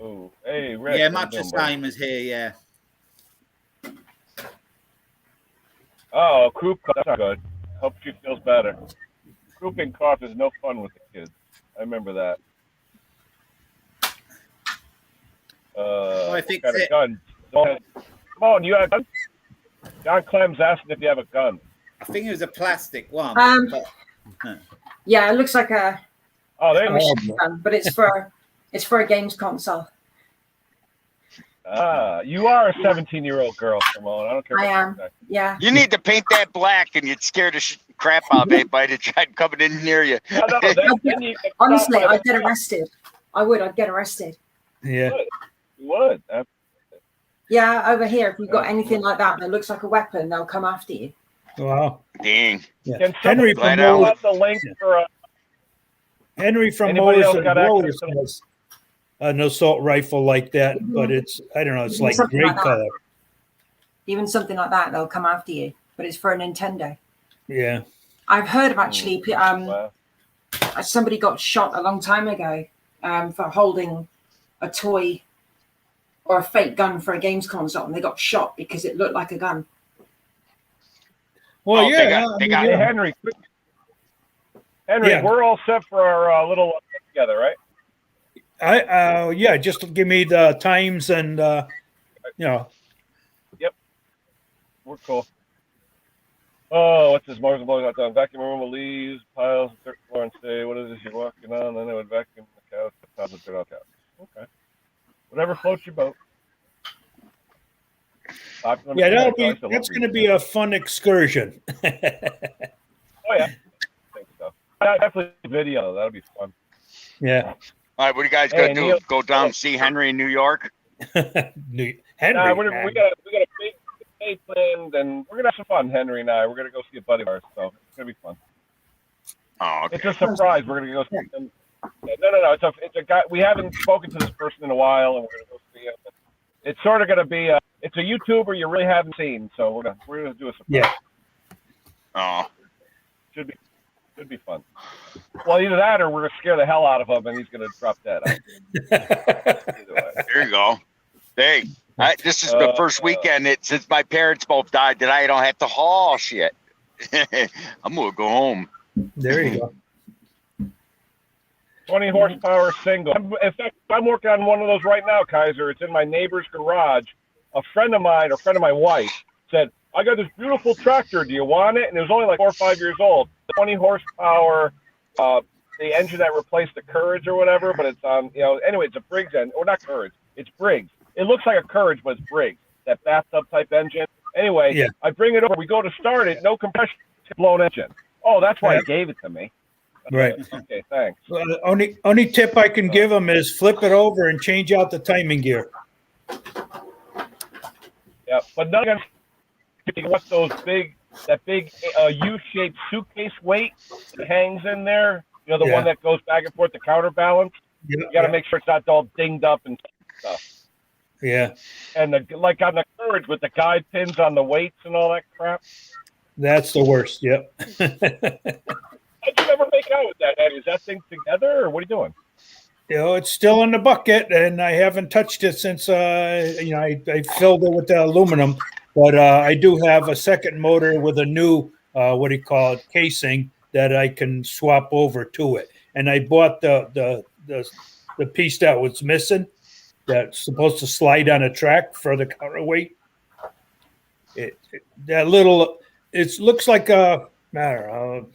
Oh, hey, Rick. Yeah, much the same as here. Yeah. Oh, croup cough. That's not good. Hope she feels better. Croup cough is no fun with the kids. I remember that. I think got a gun. Come on, you have a gun? John Clem's asking if you have a gun. I think it was a plastic one. Yeah, it looks like a. Oh, there you go. But it's for a games console. You are a 17-year-old girl, Simone. I don't care. I am. Yeah. You need to paint that black, and you'd scare the crap out of anybody that tried coming in near you. Honestly, I'd get arrested. I would. I'd get arrested. Yeah. You would. Yeah, over here, if you've got anything like that looks like a weapon, they'll come after you. Wow. Dang. Yeah. Can Henry someone from out the link for Henry from anybody Mowers else and got Blowers access to has an assault rifle like that, but it's, I don't know, it's like Something gray like that. color. Even something like that, they'll come after you. But it's for a Nintendo. Yeah. I've heard of actually wow. somebody got shot a long time ago for holding a toy or a fake gun for a games console, and they got shot because it looked like a gun. Well, They got Hey, Henry, Yeah. we're all set for our little together, right? Yeah, just give me the times and We're cool. Oh, what's this? Mars and Blows out down. Vacuum removal, leaves, piles, third floor, and say, what is this you're walking on? Then they would vacuum the couch, the top of the couch. Okay. Whatever floats your boat. yeah, that's going to be a fun excursion. Oh, yeah. I think so. Definitely video. That'll be fun. Yeah. All right, what are you guys gonna do? Neil, Go down and see Henry in New York? Henry. Nah, we got a big day planned, and we're gonna have some fun. Henry and I. We're gonna go see a buddy of ours, so it's gonna be fun. Oh, okay. It's a surprise. We're gonna go see him. No. It's a guy. We haven't spoken to this person in a while, and we're gonna go see him. It's sort of gonna be it's a YouTuber you really haven't seen, so we're gonna do a surprise. Yeah. Oh. Should be fun. Well, either that or we're gonna scare the hell out of him, and he's gonna drop dead. There you go. Hey, this is the first weekend since my parents both died that I don't have to haul shit. I'm gonna go home. There you go. 20 horsepower single. In fact, I'm working on one of those right now, Kaiser. It's in my neighbor's garage. A friend of my wife, said, I got this beautiful tractor. Do you want it? And it was only like 4 or 5 years old. 20 horsepower, the engine that replaced the Courage or whatever, but it's on, anyway, it's a Briggs engine. Or not Courage. It's Briggs. It looks like a Courage, but it's Briggs. That bathtub type engine. Anyway, yeah. I bring it over. We go to start it. No compression, blown engine. Oh, that's why he gave it to me. Right. Okay, thanks. Well, the only tip I can give them is flip it over and change out the timing gear. Yeah, but none of them what that big U-shaped suitcase weight that hangs in there. The one that goes back and forth to counterbalance. Yeah, you got to make sure it's not all dinged up and stuff. Yeah. And like on the Courage with the guide pins on the weights and all that crap. That's the worst. Yep. How'd you ever make out with that, Eddie? Is that thing together, or what are you doing? It's still in the bucket, and I haven't touched it since I filled it with the aluminum. But I do have a second motor with a new casing that I can swap over to it. And I bought the piece that was missing, that's supposed to slide on a track for the counterweight. That little, it looks like a, I don't know,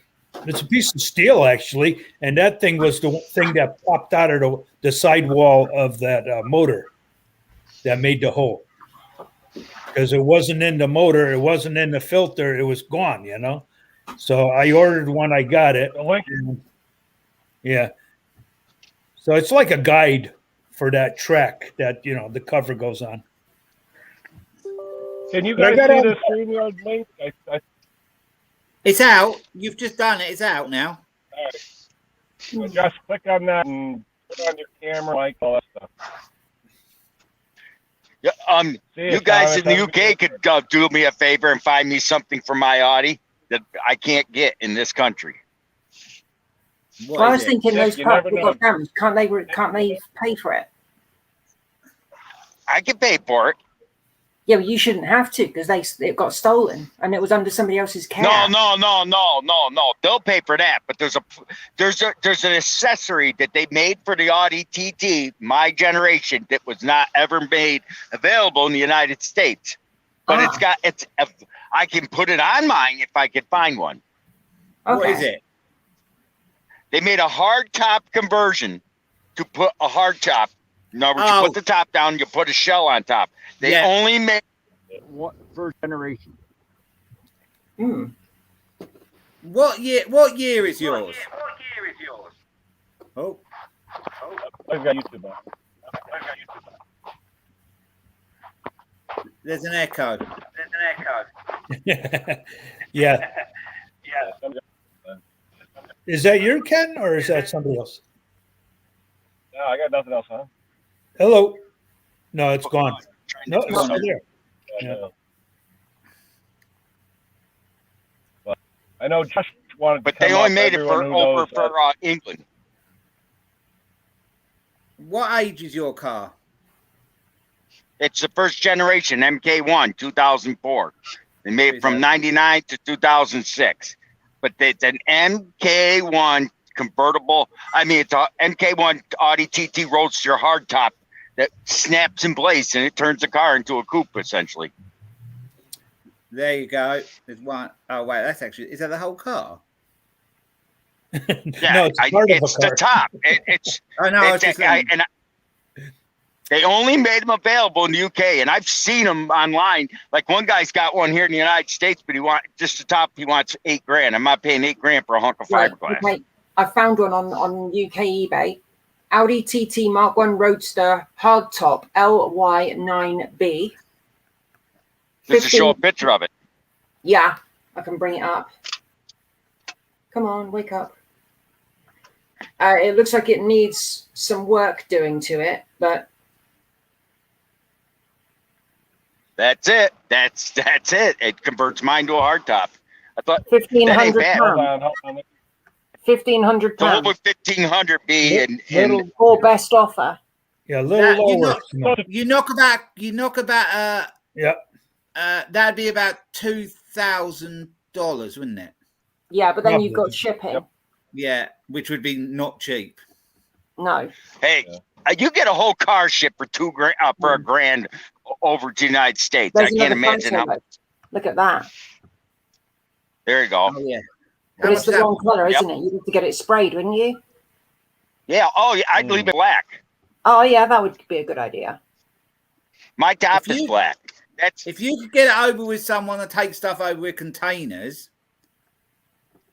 it's a piece of steel actually, and that thing was the thing that popped out of the sidewall of that motor that made the hole. Because it wasn't in the motor, it wasn't in the filter, it was gone, you know. So I ordered one, I got it. Yeah. So it's like a guide for that track that, you know, the cover goes on. Can you guys see the StreamYard link? It's out. You've just done it. It's out now. All right. So just click on that and put on your camera, mic, all that stuff. Yeah, you guys in the UK could do me a favor and find me something for my Audi that I can't get in this country. Well, I was thinking those parts got damaged. Can't they pay for it? I can pay for it. Yeah, well, you shouldn't have to because it got stolen and it was under somebody else's care. No. They'll pay for that. But there's an accessory that they made for the Audi TT, my generation, that was not ever made available in the United States. But I can put it on mine if I could find one. Okay. What is it? They made a hard top conversion to put a hard top. In other words, you put the top down, you put a shell on top. They only made one first generation. What year is yours? Oh. I've got YouTube on. There's an echo. Yeah. Is that your Ken or is that somebody else? No, I got nothing else, huh? Hello. No, it's gone. No, it's still there. Yeah. But I know Josh wanted. But they only made it for England. What age is your car? It's the first generation MK1, 2004. They made it from 99 to 2006. But it's an MK1 convertible. I mean, it's a MK1 Audi TT Roadster hardtop that snaps in place and it turns the car into a coupe, essentially. There you go. There's one. Oh, wait, that's actually, is that the whole car? Yeah, no, it's the top. They only made them available in the UK, and I've seen them online. Like one guy's got one here in the United States, but he wants just the top. He wants $8,000. I'm not paying $8,000 for a hunk of fiberglass. Okay. I found one on UK eBay. Audi TT Mark 1 Roadster hardtop LY9B. Just to show a picture of it. Yeah, I can bring it up. Come on, wake up. It looks like it needs some work doing to it, but that's it. That's it. It converts mine to a hardtop. I thought £1,500. £1,500. So what would 1,500 be? And or best offer? Yeah, a little lower. You knock about. Yeah. That'd be about $2,000, wouldn't it? Yeah, but then you've got shipping. Yep. Yeah, which would be not cheap. No. Hey, you get a whole car shipped for $2,000 for $1,000 over to the United States. I can't imagine how. Look at that. There you go. Oh yeah. But it's the wrong color, isn't it? You need to get it sprayed, wouldn't you? Yeah. Oh, yeah. I'd leave it black. Oh, yeah, that would be a good idea. My top is black. If you could get it over with someone that takes stuff over with containers.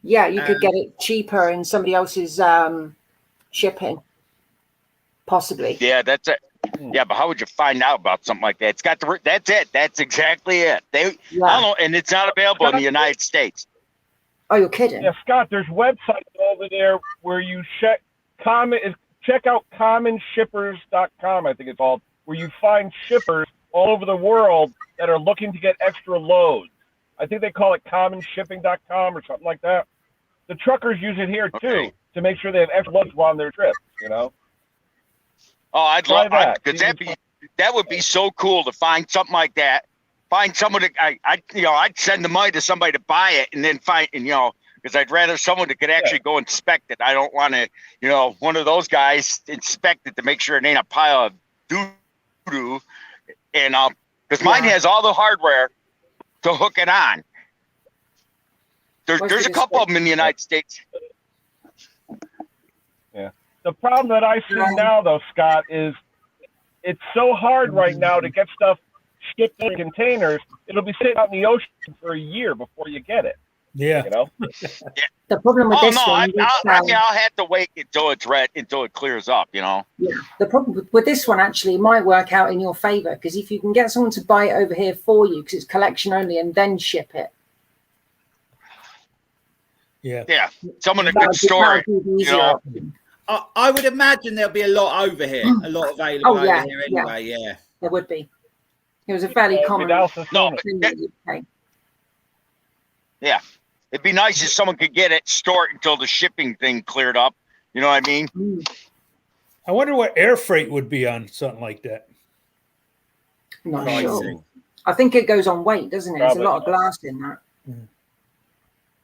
Yeah, you could get it cheaper in somebody else's shipping. Possibly. Yeah, that's it. Yeah, but how would you find out about something like that? It's got the. That's it. That's exactly it. I don't know, and it's not available in the United States. Oh, you're kidding? Yeah, Scott. There's websites over there where you check out commonshippers.com. I think it's called, where you find shippers all over the world that are looking to get extra loads. I think they call it commonshipping.com or something like that. The truckers use it here too to make sure they have extra loads while on their trips. You know. Oh, I'd love that because that would be so cool to find something like that. Find someone that I'd send the money to somebody to buy it and then because I'd rather someone that could actually go inspect it. I don't want to, one of those guys inspect it to make sure it ain't a pile of doo-doo. And because mine has all the hardware to hook it on. There's a couple of them in the United States. Yeah. The problem that I see now, though, Scott, is it's so hard right now to get stuff shipped in containers. It'll be sitting out in the ocean for a year before you get it. Yeah. You know? The problem with this one, I'll have to wait until it's red, until it clears up, you know? Yeah. The problem with this one actually might work out in your favor, because if you can get someone to buy it over here for you, because it's collection only, and then ship it. Yeah. Yeah. Someone that could store it. You know? I would imagine there'll be a lot over here, a lot available over here anyway. Yeah, there would be. It was a fairly common. Thing in the UK. Yeah, it'd be nice if someone could get it, store it until the shipping thing cleared up. You know what I mean? I wonder what air freight would be on something like that. Not sure. I think it goes on weight, doesn't it? There's a lot of glass in that.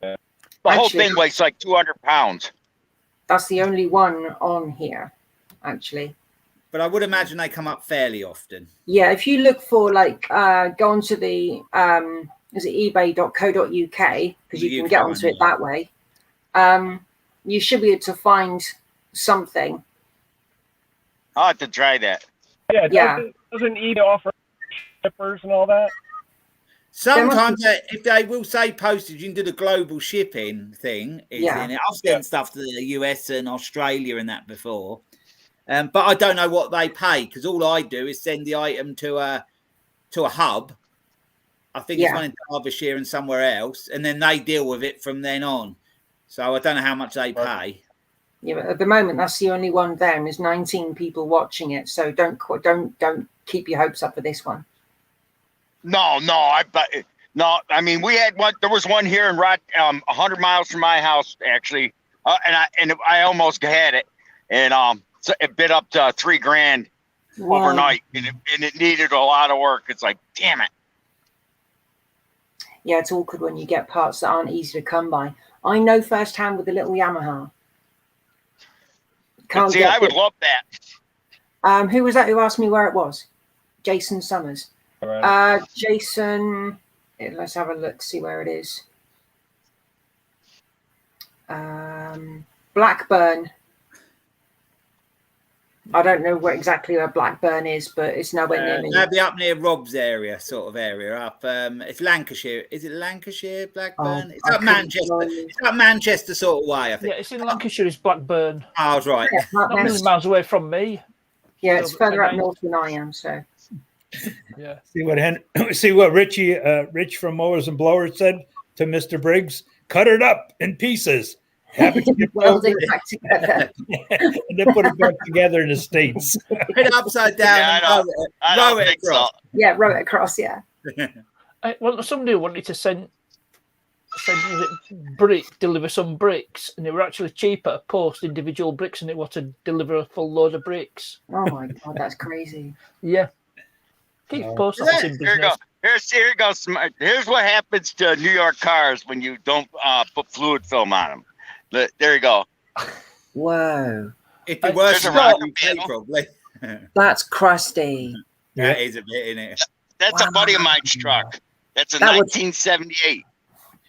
Yeah. The whole thing weighs like 200 pounds. That's the only one on here, actually. But I would imagine they come up fairly often. Yeah, if you look for go onto the is it ebay.co.uk, because you can get onto it that way. You should be able to find something. I'll have to try that. Yeah. Doesn't eBay offer shippers and all that? Sometimes if they will say postage into the global shipping thing is in it. I've sent stuff to the US and Australia and that before. But I don't know what they pay, because all I do is send the item to a hub. I think it's one in Derbyshire and somewhere else, and then they deal with it from then on. So I don't know how much they pay. Yeah, but at the moment that's the only one there, and there's 19 people watching it. So don't keep your hopes up for this one. No. I mean, we had one. There was one here in 100 miles from my house, actually, and I almost had it, and so it bid up to $3,000 overnight, and it needed a lot of work. It's like, damn it. Yeah, it's awkward when you get parts that aren't easy to come by. I know firsthand with the little Yamaha. I would love that. Who was that who asked me where it was? Jason Summers. Jason, let's have a look, see where it is. Blackburn. I don't know exactly where Blackburn is, but it's nowhere near me. That'd be up near Rob's area, sort of area. Up, it's Lancashire. Is it Lancashire, Blackburn? It's up Manchester. It's up Manchester sort of way, I think. Yeah, it's in Lancashire. It's Blackburn. Oh, I was right. Yeah, not a million miles away from me. Yeah, it's further up north than I am. So. Yeah. See what Rich from Mowers and Blowers said to Mr. Briggs. Cut it up in pieces. Have it weld it back together. And then put it back together in the States. Put it upside down and row it across. So. Yeah, row it across, yeah. Well, somebody wanted to send deliver some bricks, and they were actually cheaper post individual bricks than it was to deliver a full load of bricks. Oh my God, that's crazy. Yeah. Keep post office in business. Here goes. Here's what happens to New York cars when you don't put fluid film on them. There you go. Whoa. If it works, probably. That's crusty. That is a bit, isn't it? That's a buddy of mine's truck. That's a 1978.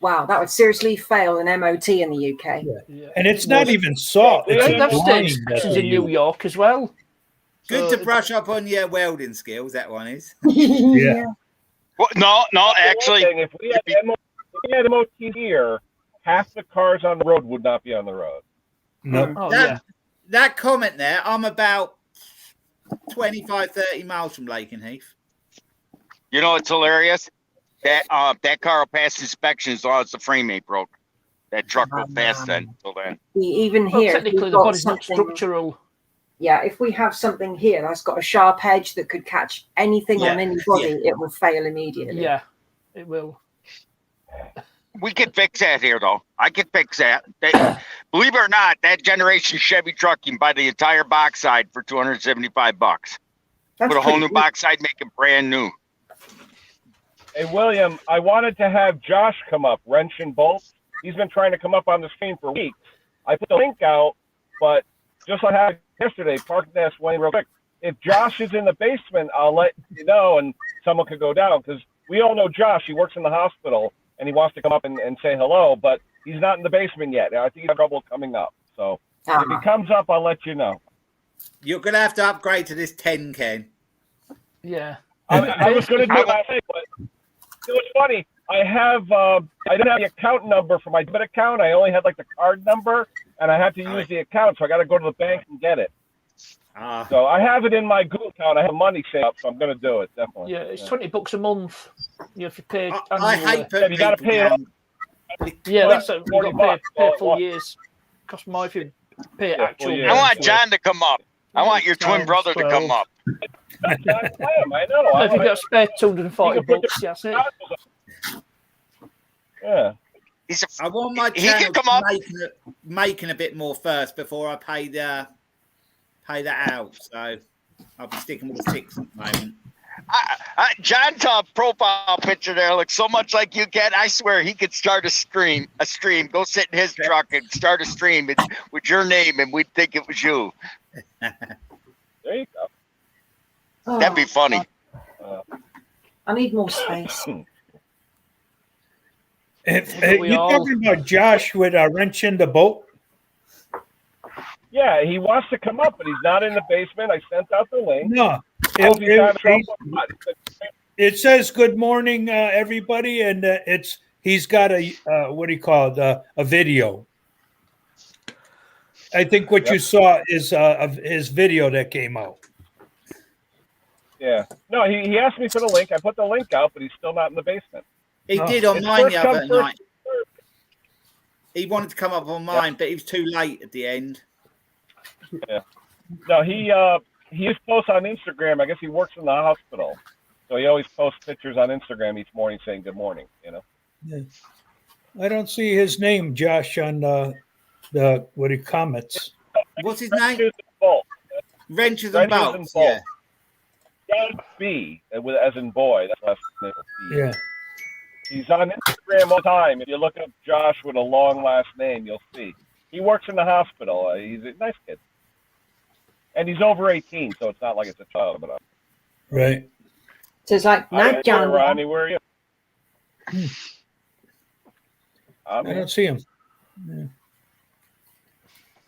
Wow, that would seriously fail an MOT in the UK. Yeah. And it's not even salt. They have stations in New York as well. Good to brush up on your welding skills, that one is. Yeah. Well, no, actually. If we had MOT here, half the cars on the road would not be on the road. No. Oh, that comment there, I'm about 25, 30 miles from Lakenheath. You know, it's hilarious. That car will pass inspection as long as the frame ain't broke. That truck will pass then. Until then. Even here, technically the body's not structural. Yeah, if we have something here that's got a sharp edge that could catch anything on any body, it will fail immediately. Yeah, it will. We can fix that here, though. I can fix that. Believe it or not, that generation Chevy truck, you can buy the entire box side for $275. Put a whole new box side, make it brand new. Hey, William, I wanted to have Josh come up, wrench and bolt. He's been trying to come up on the screen for weeks. I put the link out, but just like I had yesterday, Park Nest Wayne real quick. If Josh is in the basement, I'll let you know, and someone could go down, because we all know Josh. He works in the hospital, and he wants to come up and say hello, but he's not in the basement yet. I think he's having trouble coming up. So if he comes up, I'll let you know. You're going to have to upgrade to this 10, Ken. Yeah. I was going to do it last night, but it was funny. I didn't have the account number for my debit account. I only had like the card number, and I had to use the account, so I got to go to the bank and get it. So I have it in my Google account. I have money saved up, so I'm going to do it definitely. Yeah, it's $20 a month. You have to pay. I hate putting you got to pay it off. Yeah, that's it. You got to pay full what? years. Cost more if you pay actual. year. I want John to come up. I want your twin Times brother to 12. come up. I know. If you got to spare $240, that's it. Yeah. I want my He channel can come up. making a bit more first before I pay that out. So I'll be sticking with the 6 at the moment. John's profile picture there looks so much like you, Ken. I swear he could start a stream. Go sit in his truck and start a stream with your name, and we'd think it was you. There you go. Oh, That'd be funny. I need more space. You talking about Josh with a wrench in the boat? Yeah, he wants to come up, but he's not in the basement. I sent out the link. No. It says good morning, everybody, and he's got a what do you call it? A video. I think what you saw is of his video that came out. Yeah. No, he asked me for the link. I put the link out, but he's still not in the basement. He did on It's mine first the come, other first night. He wanted to come up on mine, but he was too late at the end. Yeah. No, he just posts on Instagram. I guess he works in the hospital, so he always posts pictures on Instagram each morning saying good morning. Yeah. I don't see his name, Josh, on the what he comments. What's his name? Wrenches and bolts. Wrenches and bolts. Yeah. John B, as in boy. That's last name. B. Yeah. He's on Instagram all the time. If you look up Josh with a long last name, you'll see. He works in the hospital. He's a nice kid. And he's over 18, so it's not like it's a child. But Right. So it's like, not John. Ronnie, where are you? I don't see him. Yeah.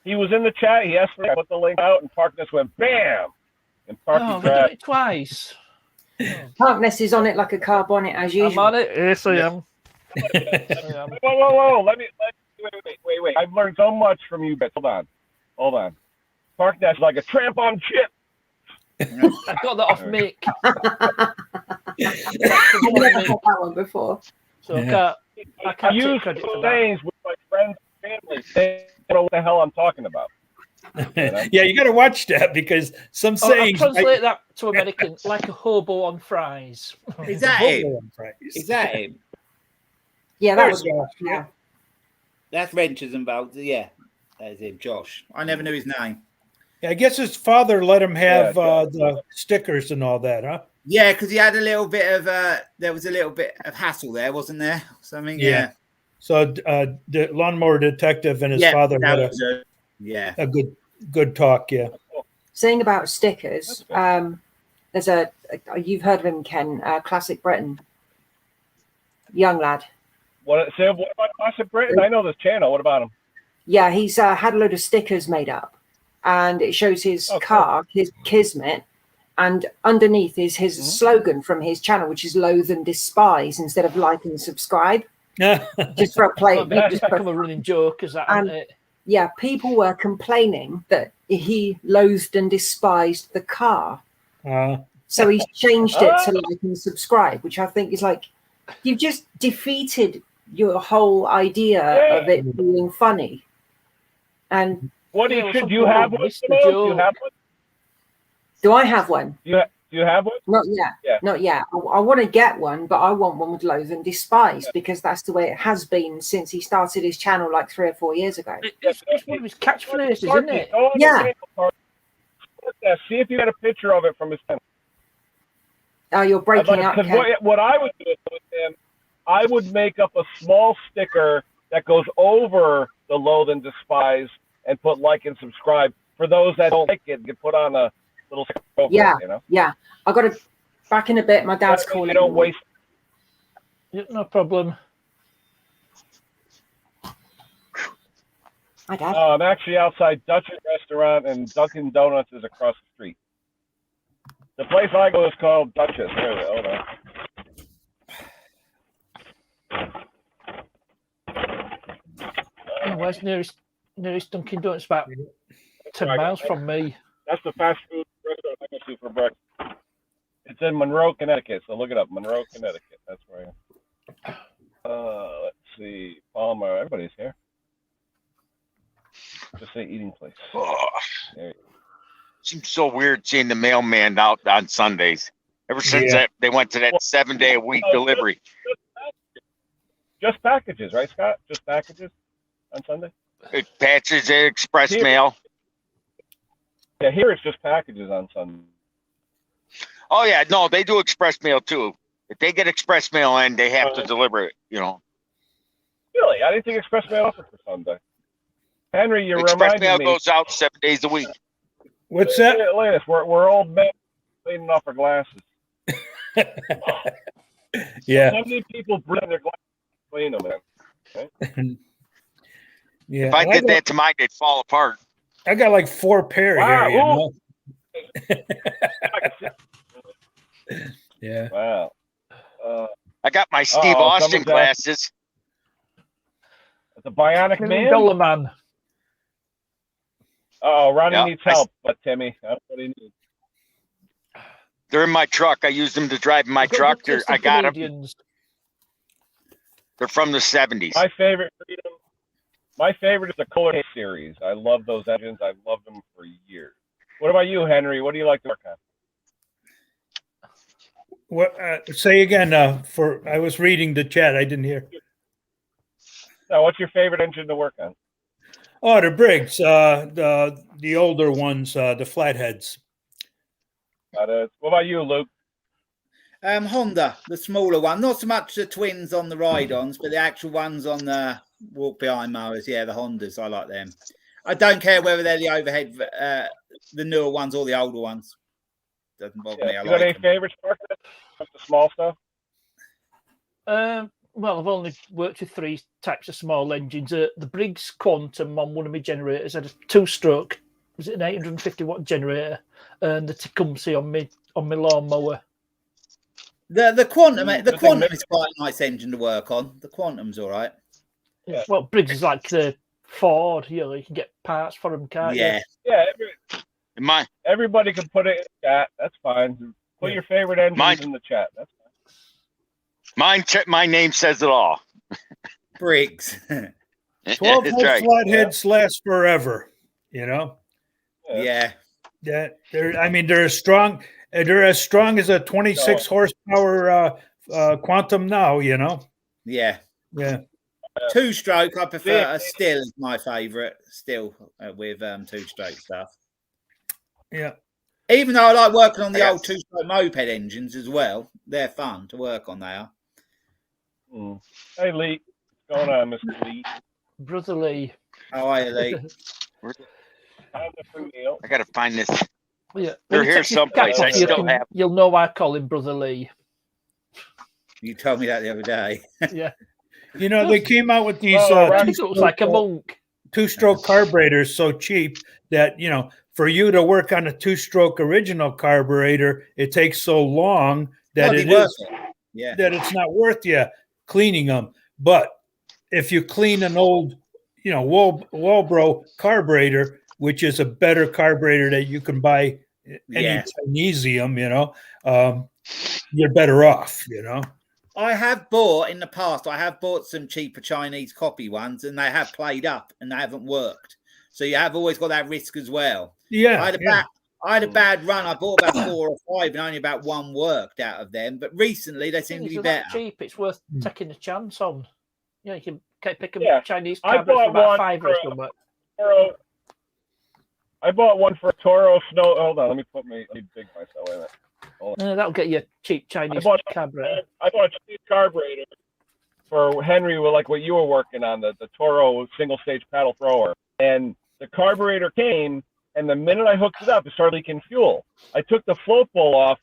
He was in the chat. He asked me. I put the link out, and Parkness went bam. And Oh, Parky we did grabbed. it twice. Harkness is on it like a car bonnet as I'm usual. on it. Yes, I am. Whoa! Wait! I've learned so much from you, Bits. Hold on. Parkness is like a tramp on chip. I got that off Mick. I've never had that one before. So Yeah. I can't use take credit for that. things with my friends and family. They don't know what the hell I'm talking about. Yeah, you got to watch that because some Oh, I'll sayings. translate that to American like a hobo on fries. Is that him? Is that him? Yeah, that was Josh, yeah. That's Wrenches and Bolts. Yeah. That's him, Josh. I never knew his name. I guess his father let him have Yeah, the stickers and all that, huh? Yeah, because he had a little bit of there was a little bit of hassle there, wasn't there? Something. Yeah. So the lawnmower detective and his father that had was a good talk. Yeah. Saying about stickers, there's you've heard of him, Ken, Classic Britain, young lad. What about Classic Britain? I know this channel. What about him? Yeah, he's had a load of stickers made up, and it shows his car, his Kismet, and underneath is his slogan from his channel, which is "Loathe and Despise" instead of "Like and Subscribe." Just for a play, Just become a running joke, is that it? Yeah, people were complaining that he loathed and despised the car, so he's changed it to "Like and Subscribe," which I think is like you've just defeated your whole idea of it being funny. And what Yeah, should you have one? Mr. Simone? Joe. Do you have one? do I have one? Do you have one? Not yet. Yeah. Not yet. I want to get one, but I want one with loathe and despise because that's the way it has been since he started his channel like 3 or 4 years ago. It's one of his catchphrases, isn't it? Go on the Yeah. channel, see if you got a picture of it from his channel. Oh, you're breaking up, Because Ken. what I would do with him, I would make up a small sticker that goes over the loathe and despise and put like and subscribe. For those that don't like it, you put on a little sticker over Yeah. it, you know? Yeah. I got to back in a bit. My dad's That way calling. you don't waste. Yeah, no problem. Hi, Dad. I'm actually outside Dutch's restaurant, and Dunkin' Donuts is across the street. The place I go is called Dutch's. Hold on. Where's nearest Dunkin' Donuts? About 10 miles from me. That's the fast food restaurant I go to for breakfast. It's in Monroe, Connecticut. So look it up, Monroe, Connecticut. That's where I am. Let's see, Palmer. Everybody's here. Just say eating place. Oh, There you go. seems so weird seeing the mailman out on Sundays. Ever since that, they went to that 7-day-a-week delivery. Just packages, right, Scott? Just packages on Sunday? It patches express Here. mail. Yeah, here it's just packages on Sunday. Oh yeah, no, they do express mail too. If they get express mail in, they have to deliver it. You know, Really? I didn't think Express Mail offered for Sunday. Henry, you express reminded mail me. goes out 7 days a week. What's that? Lance, we're old men cleaning off our glasses. Yeah. How many people bring their glasses to clean them, man? Yeah. If I And did that to mine, they'd fall apart. I got like 4 pair Wow, here, you know? Yeah. Wow. I got my Steve Uh-oh, Austin someone's glasses. The Bionic Man? Dollar Man. Oh, Ronnie Yeah, needs help, but Timmy, that's what he needs. They're in my truck. I use them to drive my We've got truck. good taste I in got them. comedians. They're from the 70s. My favorite is the Kohler series. I love those engines. I've loved them for years. What about you, Henry? What do you like to work on? What? Say again. I was reading the chat. I didn't hear. Now, what's your favorite engine to work on? Oh, the Briggs. The older ones. The flatheads. What about you, Luke? Honda, the smaller one. Not so much the twins on the ride-ons, but the actual ones on the walk-behind mowers. Yeah, the Hondas. I like them. I don't care whether they're the overhead, the newer ones or the older ones. Doesn't bother me. I You like got any them. favorites, Mark? Just the small stuff? Well, I've only worked with 3 types of small engines. The Briggs Quantum on one of my generators had a 2-stroke. Was it an 850-watt generator? And the Tecumseh on my lawnmower. The Quantum is quite a nice engine to work on. The Quantum's all right. Yeah. Well, Briggs is like the Ford. You know, you can get parts for them, can't you? Yeah. Yeah, everybody can put it in the chat. That's fine. Put your favorite engines in the chat. That's fine. My name says it all. Briggs. 12-volt flatheads last forever. You know. Yeah. They're as strong. They're as strong as a 26 horsepower Quantum now. You know. Yeah. Yeah. 2-stroke, I prefer. Still is my favourite. Still with 2-stroke stuff. Yeah. Even though I like working on the old 2-stroke moped engines as well. They're fun to work on. They are. Hey, Lee. What's going on, Mr. Lee? Brother Lee. How are you, Lee? I got to find this. Yeah. They're here someplace. I still have. You'll know I call him Brother Lee. You told me that the other day. Yeah. You know, they came out with these looks like a monk. 2-stroke carburetors so cheap that, you know, for you to work on a 2-stroke original carburetor, it takes so long that that it's not worth you cleaning them. But if you clean an old, you know, Walbro carburetor, which is a better carburetor that you can buy any Chinesium, you know, you're better off, you know. I have bought in the past. I have bought some cheaper Chinese copy ones, and they have played up and they haven't worked. So you have always got that risk as well. Yeah, I had a bad run. I bought about 4 or 5, and only about 1 worked out of them. But recently, they seem to be better. Cheap. It's worth taking a chance on. You know, you can pick a Chinese I cabinet for bought about one 5 or something. I bought one for a Toro Snow. Hold on, let me big myself. Wait a minute. That'll get you a cheap Chinese carburetor. I bought a cheap carburetor for Henry, like what you were working on, the Toro single stage paddle thrower. And the carburetor came, and the minute I hooked it up, it started leaking fuel. I took the float bowl off.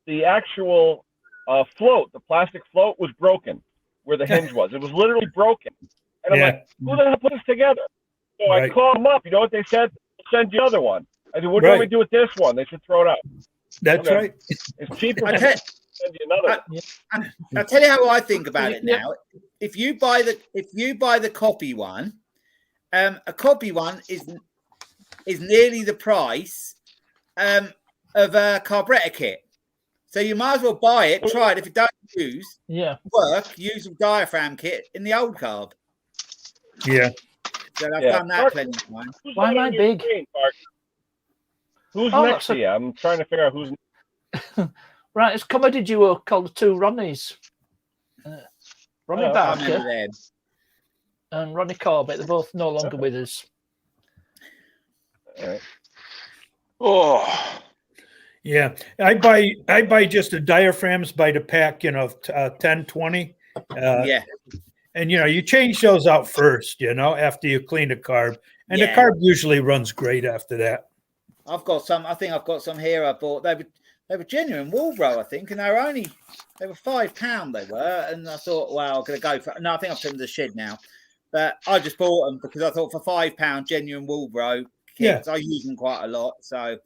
The actual float, the plastic float, was broken. where the hinge was. It was literally broken. And I'm Yeah. like, who the hell put this together? So I Right. called them up. You know what they said? Send you another one. I said, what do you want me to do with this one? They should throw it out. That's Okay. right. It's cheaper I to tell, send you another one. I'll tell you how I think about it Yeah. now. If you buy the copy one, a copy one is nearly the price of a carburetor kit. So you might as well buy it, try it. If it don't use a diaphragm kit in the old carb. Yeah. So I've done that plenty of times. Who's Why am on I your big? screen, Parker? Who's Oh, next to you? I'm trying to figure out who's. Right, it's a comedy duo called the Two Ronnies. Ronnie Oh, I Barker remember them. and Ronnie Corbett. They're both no longer with us. All right. Oh, Yeah. I buy just the diaphragms by the pack, 10, 20. Yeah. And you change those out first, after you clean the carb. And the carb usually runs great after that. I've got some. I think I've got some here. I bought. They were genuine Woolbro, I think, and they were £5. They were, and I thought, well, I'm gonna go for. No, I think I've put them in the shed now. But I just bought them because I thought for £5 genuine Woolbro kits, I use them quite a lot, so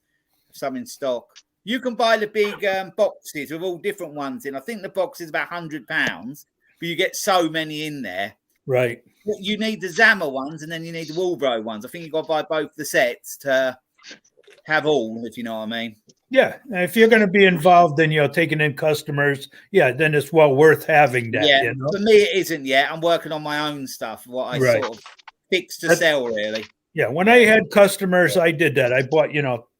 some in stock. You can buy the big boxes with all different ones in. I think the box is about £100, but you get so many in there. Right. You need the Zama ones, and then you need the Woolbro ones. I think you got to buy both the sets to have all, if you know what I mean. Yeah. If you're going to be involved in, taking in customers, then it's well worth having that. Yeah, for me it isn't yet. I'm working on my own stuff, what I sort of fix to sell, really. Yeah. When I had customers, I did that. I bought,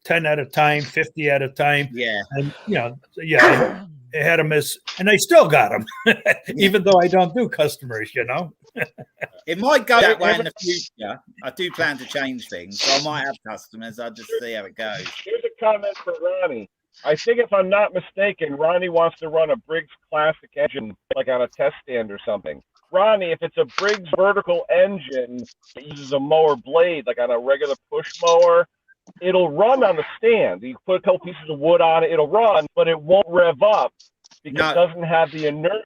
10 at a time, 50 at a time. Yeah. And, I had them and I still got them, even though I don't do customers, It might go that way in the future. I do plan to change things, so I might have customers. I'll just see how it goes. Here's a comment for Ronnie. I think if I'm not mistaken, Ronnie wants to run a Briggs Classic engine, like on a test stand or something. Ronnie, if it's a Briggs vertical engine that uses a mower blade, like on a regular push mower, it'll run on the stand. You put a couple pieces of wood on it, it'll run, but it won't rev up because it doesn't have the inertia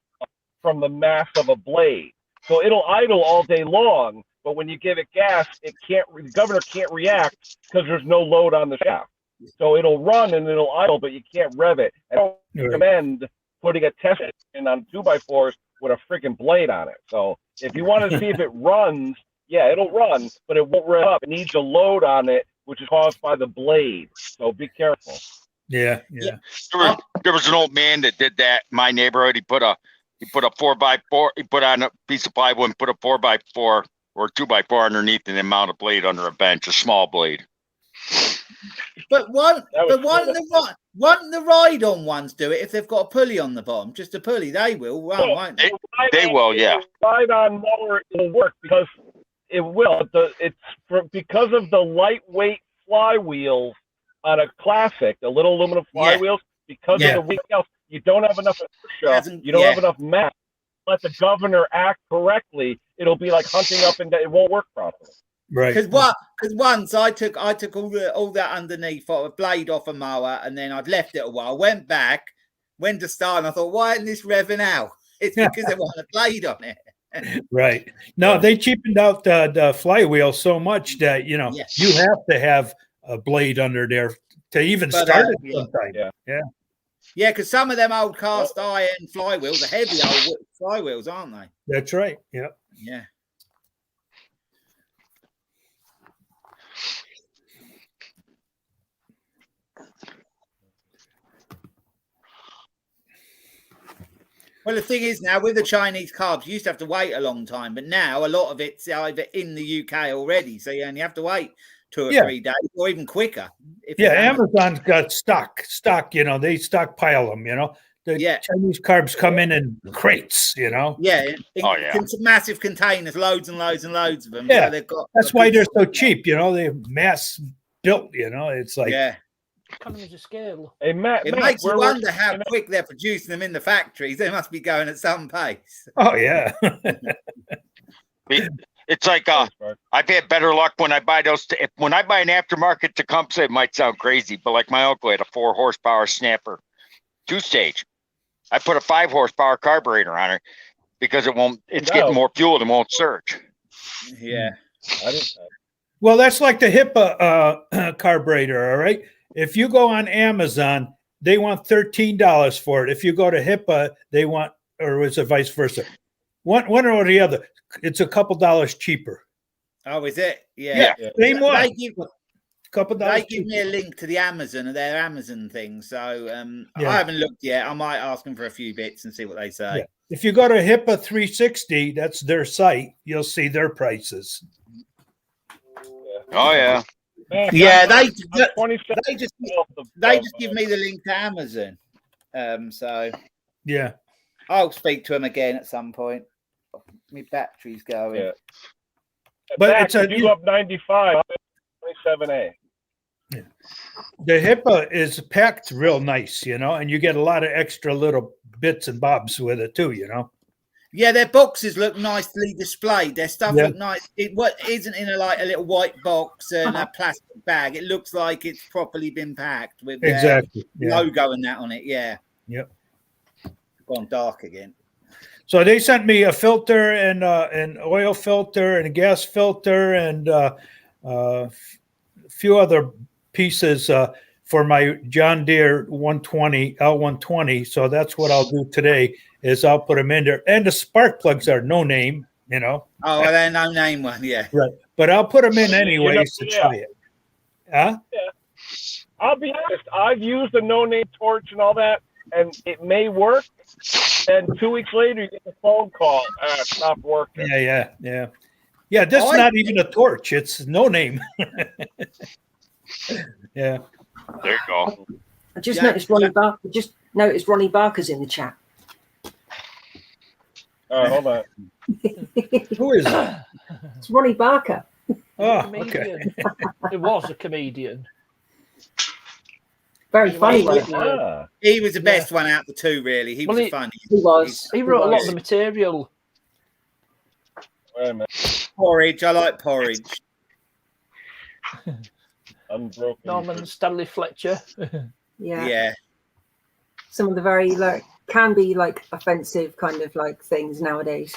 from the mass of a blade. So it'll idle all day long, but when you give it gas, the governor can't react because there's no load on the shaft. So it'll run and it'll idle, but you can't rev it. I don't recommend putting a test engine on 2x4s with a freaking blade on it. So if you want to see if it runs, it'll run, but it won't rev up. It needs a load on it, which is caused by the blade. So be careful. Yeah. there was an old man that did that in my neighborhood. He put a 4x4. He put on a piece of plywood and put a 4x4 or 2x4 underneath, and then mount a blade under a bench, a small blade. But won't the ride-on ones do it if they've got a pulley on the bottom? Just a pulley, they will, won't they? They will, yeah. Ride-on mower will work because it will. Because of the lightweight flywheels on a Classic, the little aluminum flywheels, because of the weak else, you don't have enough inertia, you don't have enough mass. Let the governor act correctly, it'll be like hunting up and down. It won't work properly. Right. Because once I took all that underneath a blade off a mower, and then I'd left it a while, went back, went to start, and I thought, why isn't this revving out? It's because they want a blade on it. Right. No, they cheapened out the flywheel so much that you have to have a blade under there to even start it sometimes. Yeah, because some of them old cast iron flywheels are heavy old flywheels, aren't they? That's right. Yeah. Yeah. Well, the thing is now with the Chinese carbs, you used to have to wait a long time, but now a lot of it's either in the UK already, so you only have to wait 2 or 3 days, or even quicker. Amazon's got stock. They stockpile them. The Chinese carbs come in crates. Massive containers, loads and loads and loads of them. Yeah, so they've got. That's why they're so cheap. They're mass built. It's like economies of scale. Hey, Matt, it makes you wonder how quick they're producing them in the factories. They must be going at some pace. Oh yeah. It's like I've had better luck when I buy those. When I buy an aftermarket Tecumseh, it might sound crazy, but like my uncle had a 4 horsepower Snapper 2-stage. I put a 5 horsepower carburetor on it. because it won't. It's No. getting more fuel and won't surge. Yeah. I didn't. Well, that's like the HIPAA carburetor, all right? If you go on Amazon, they want $13 for it. If you go to HIPAA, they want, or is it vice versa? One or the other. It's a couple dollars cheaper. Oh, is it? Yeah. Yeah, same one. They give, Couple dollars they give me a link to the Amazon, their Amazon thing. So Yeah. I haven't looked yet. I might ask them for a few bits and see what they say. Yeah. If you go to HIPAA 360, that's their site, you'll see their prices. Oh yeah. Man, Yeah, I'm they 27 just of- they just give me the link to Amazon. So Yeah. I'll speak to them again at some point. My battery's going. Yeah. But Back, it's a- you go up 95, 27A. The HIPAA is packed real nice, and you get a lot of extra little bits and bobs with it too, Yeah, their boxes look nicely displayed. Their stuff Yeah. look nice. It what isn't in a little white box and a plastic bag. It looks like it's properly been packed with their Exactly. Yeah. logo and that on it. Yeah. Yep. Gone dark again. So they sent me a filter and an oil filter and a gas filter and a few other pieces for my John Deere 120 L120. So that's what I'll do today is I'll put them in there. And the spark plugs are no name, Oh, well, they're no name one. Yeah. Right. But I'll put them in anyways to Yeah. try it. Huh? I'll be honest, I've used the no-name torch and all that, and it may work. And 2 weeks later, you get a phone call. It stopped working. Yeah. Yeah, this is not even a torch. It's no name. Yeah. There you go. I just Yeah. noticed Ronnie Barker. Just noticed Ronnie Barker's in the chat. All right, hold on. Who is that? It's Ronnie Barker. Oh, Comedian. okay. It was a comedian. Very funny one. Ah, He was the best one out of the two, really. He was Well, the funniest. He was. He wrote a lot of was. the material. wait a minute. Porridge. I like porridge. Unbroken. Norman Stanley Fletcher. Yeah. Yeah. Some of the very can be offensive kind of things nowadays.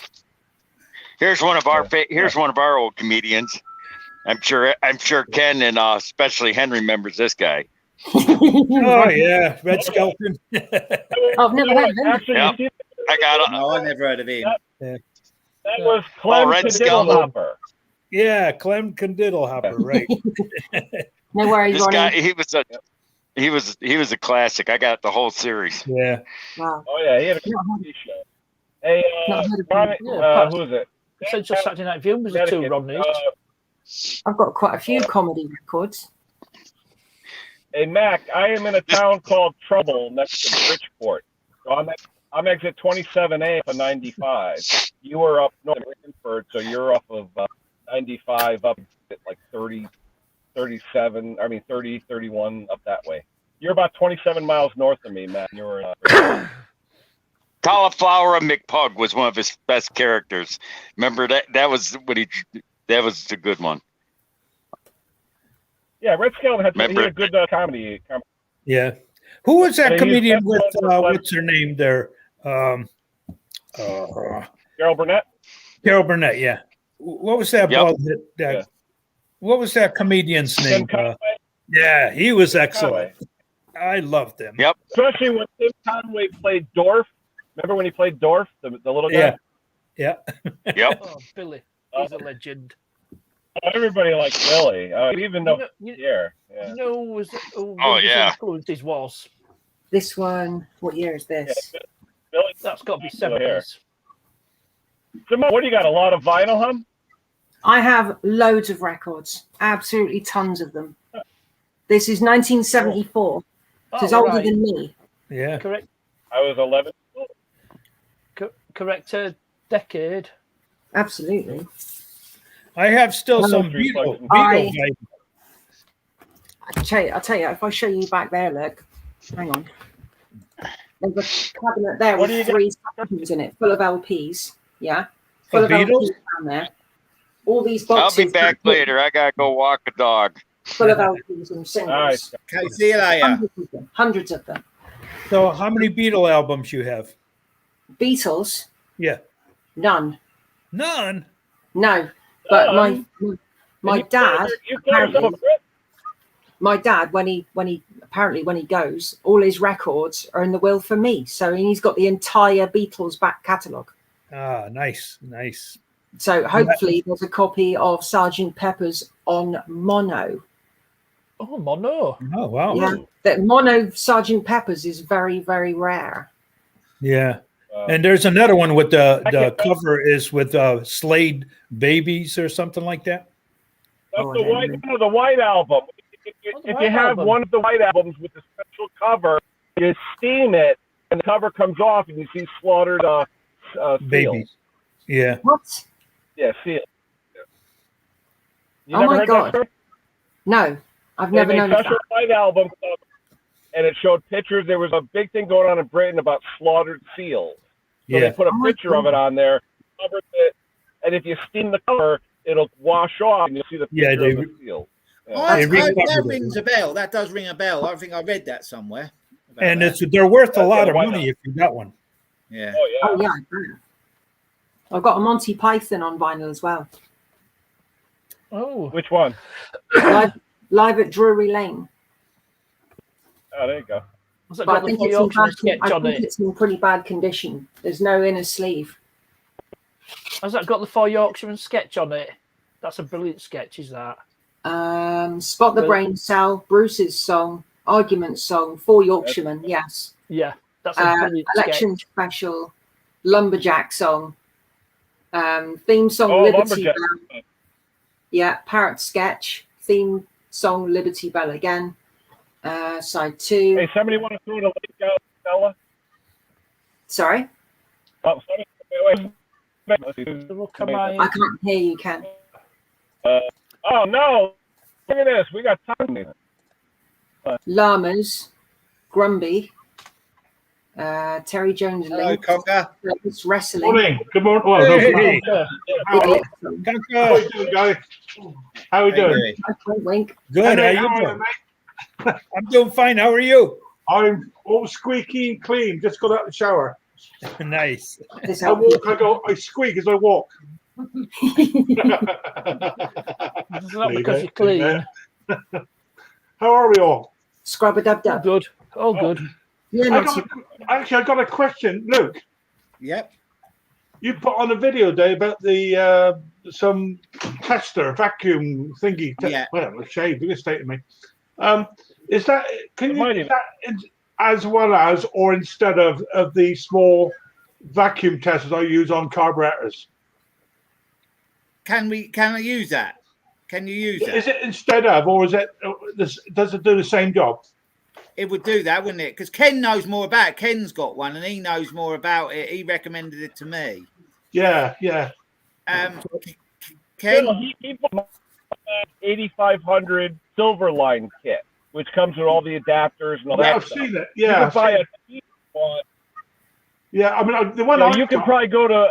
Here's one of our here's one of our old comedians. I'm sure Ken and especially Henry remembers this guy. Oh, yeah. Red Skelton. I've never heard of him. Actually, Yep. you see, I got No, I never heard of him. that was Clem Red Hopper. Yeah, Clem Condiddlehopper, right. No worries, this Ronnie. guy. He was a classic. I got the whole series. Yeah. Wow. Oh, yeah, he had a comedy show. Hey, Not heard of Ronnie, him. Yeah, who is it? Essential Saturday Night View was the two Rodneys. I've got quite a few comedy records. Hey, Mac, I am in a town called Trouble next to Bridgeport. So I'm exit 27A for 95. You are up north of Rickford, so you're off of 95 up at 30, 31 up that way. You're about 27 miles north of me, Matt. You're Cauliflower McPug was one of his best characters. Remember that was what that was the good one. yeah, Red Skelton had Remember- a good comedy. Yeah. Who was that Yeah, he's comedian definitely with, one of the what's her name there? Carol Burnett? Carol Burnett, yeah. What was that? Yep. bald head- Yeah. What was that comedian's name? Tim Conway? Yeah, he was excellent. Conway. I loved him. Yep. Especially when Tim Conway played Dorf. Remember when he played Dorf, the little guy? Yeah. Yeah. Yep. Oh, Billy. He's a legend. Everybody liked Billy, even though You Pierre. Yeah. know who was yeah. influences was? This one, what year is this? Billy, That's got to be Still here. 70s. Simone, what do you got? A lot of vinyl, huh? I have loads of records, absolutely tons of them. This is 1974. So it's Oh, older right. than me. Yeah. Correct. I was 11. Correct decade. Absolutely. I have still some Three Beatle. plugs. Beatle I'll tell you, if I show you back there, look. Hang on. There's a cabinet there What do you with got? 3 sections in it, full of LPs. Yeah. Full The of Beatles? LPs down there. All these I'll boxes. be back later. I gotta go walk a dog. Full of LPs and singles. All right. Okay, see you later. Hundreds of them. Hundreds of them. So how many Beatle albums you have? Beatles. Yeah. None. None. No. But None? my And dad you call yourself a apparently, Brit? my dad when he goes, all his records are in the will for me. So he's got the entire Beatles back catalogue. Ah, nice, nice. So hopefully there's a copy of Sgt. Pepper's on mono. Oh, mono. Oh, wow. Yeah, that mono Sgt. Pepper's is very, very rare. Yeah. And there's another one with the cover is with Slade Babies or something like that. That's the White Album. If you have one of the White Albums with the special cover, you steam it, and the cover comes off, and you see slaughtered Babies. Yeah. What? Yeah, seal. You Oh never my heard God. that story? No, I've They never made known of special that. White Album cover, and it showed pictures. There was a big thing going on in Britain about slaughtered seals. So they put a picture of it on there, covered it, and if you steam the cover, it'll wash off, and you'll see the picture of the seal. That rings a bell. That does ring a bell. I think I read that somewhere. And they're worth a lot of money if you got one. Yeah. Oh yeah. I've got a Monty Python on vinyl as well. Oh. Which one? Live at Drury Lane. Oh, there you go. Has it But got the Yorkshire sketch on it? it's in pretty bad condition. There's no inner sleeve. Has that got the Four Yorkshiremen sketch on it? That's a brilliant sketch, is that? Spot the Brain Cell, Bruce's song, Argument song, Four Yorkshiremen, yes. Yeah, that's a brilliant Election sketch. special, Lumberjack song, theme song, Liberty Lumberjack. Bell. Yeah, Parrot sketch, theme song, Liberty Bell again. Side 2. Hey, somebody want to throw the link out, Stella? Sorry? Oh, sorry. Wait. I can't hear you, Ken. Oh, no. Look at this. We got time. Llamas, Grumby, Terry Jones Link. It's wrestling. Morning. Good morning. Well, Hey. how are you doing, guys? How are we doing? Wink. Good. How you doing? I'm doing fine. How are you? I'm all squeaky and clean. Just got out of the shower. Nice. I walk. I squeak as I walk. It's not because you're clean. How are we all? Scrub a dub dub. Good. Oh, good. Yeah, I got a question, Luke. Yep. You put on a video day about the some tester vacuum thingy. Yeah. Well, a shade. Look at state of me. Is that is that as well as or instead of the small vacuum testers I use on carburetors? Can I use that? Can you use that? Is it instead of, or is it? Does it do the same job? It would do that, wouldn't it? Because Ken knows more about it. Ken's got one, and he knows more about it. He recommended it to me. Yeah. Ken, He bought 8500 Silverline kit, which comes with all the adapters and all that. I've stuff. seen it. Yeah, You can buy a cheap one. Yeah, I mean the one you can probably go to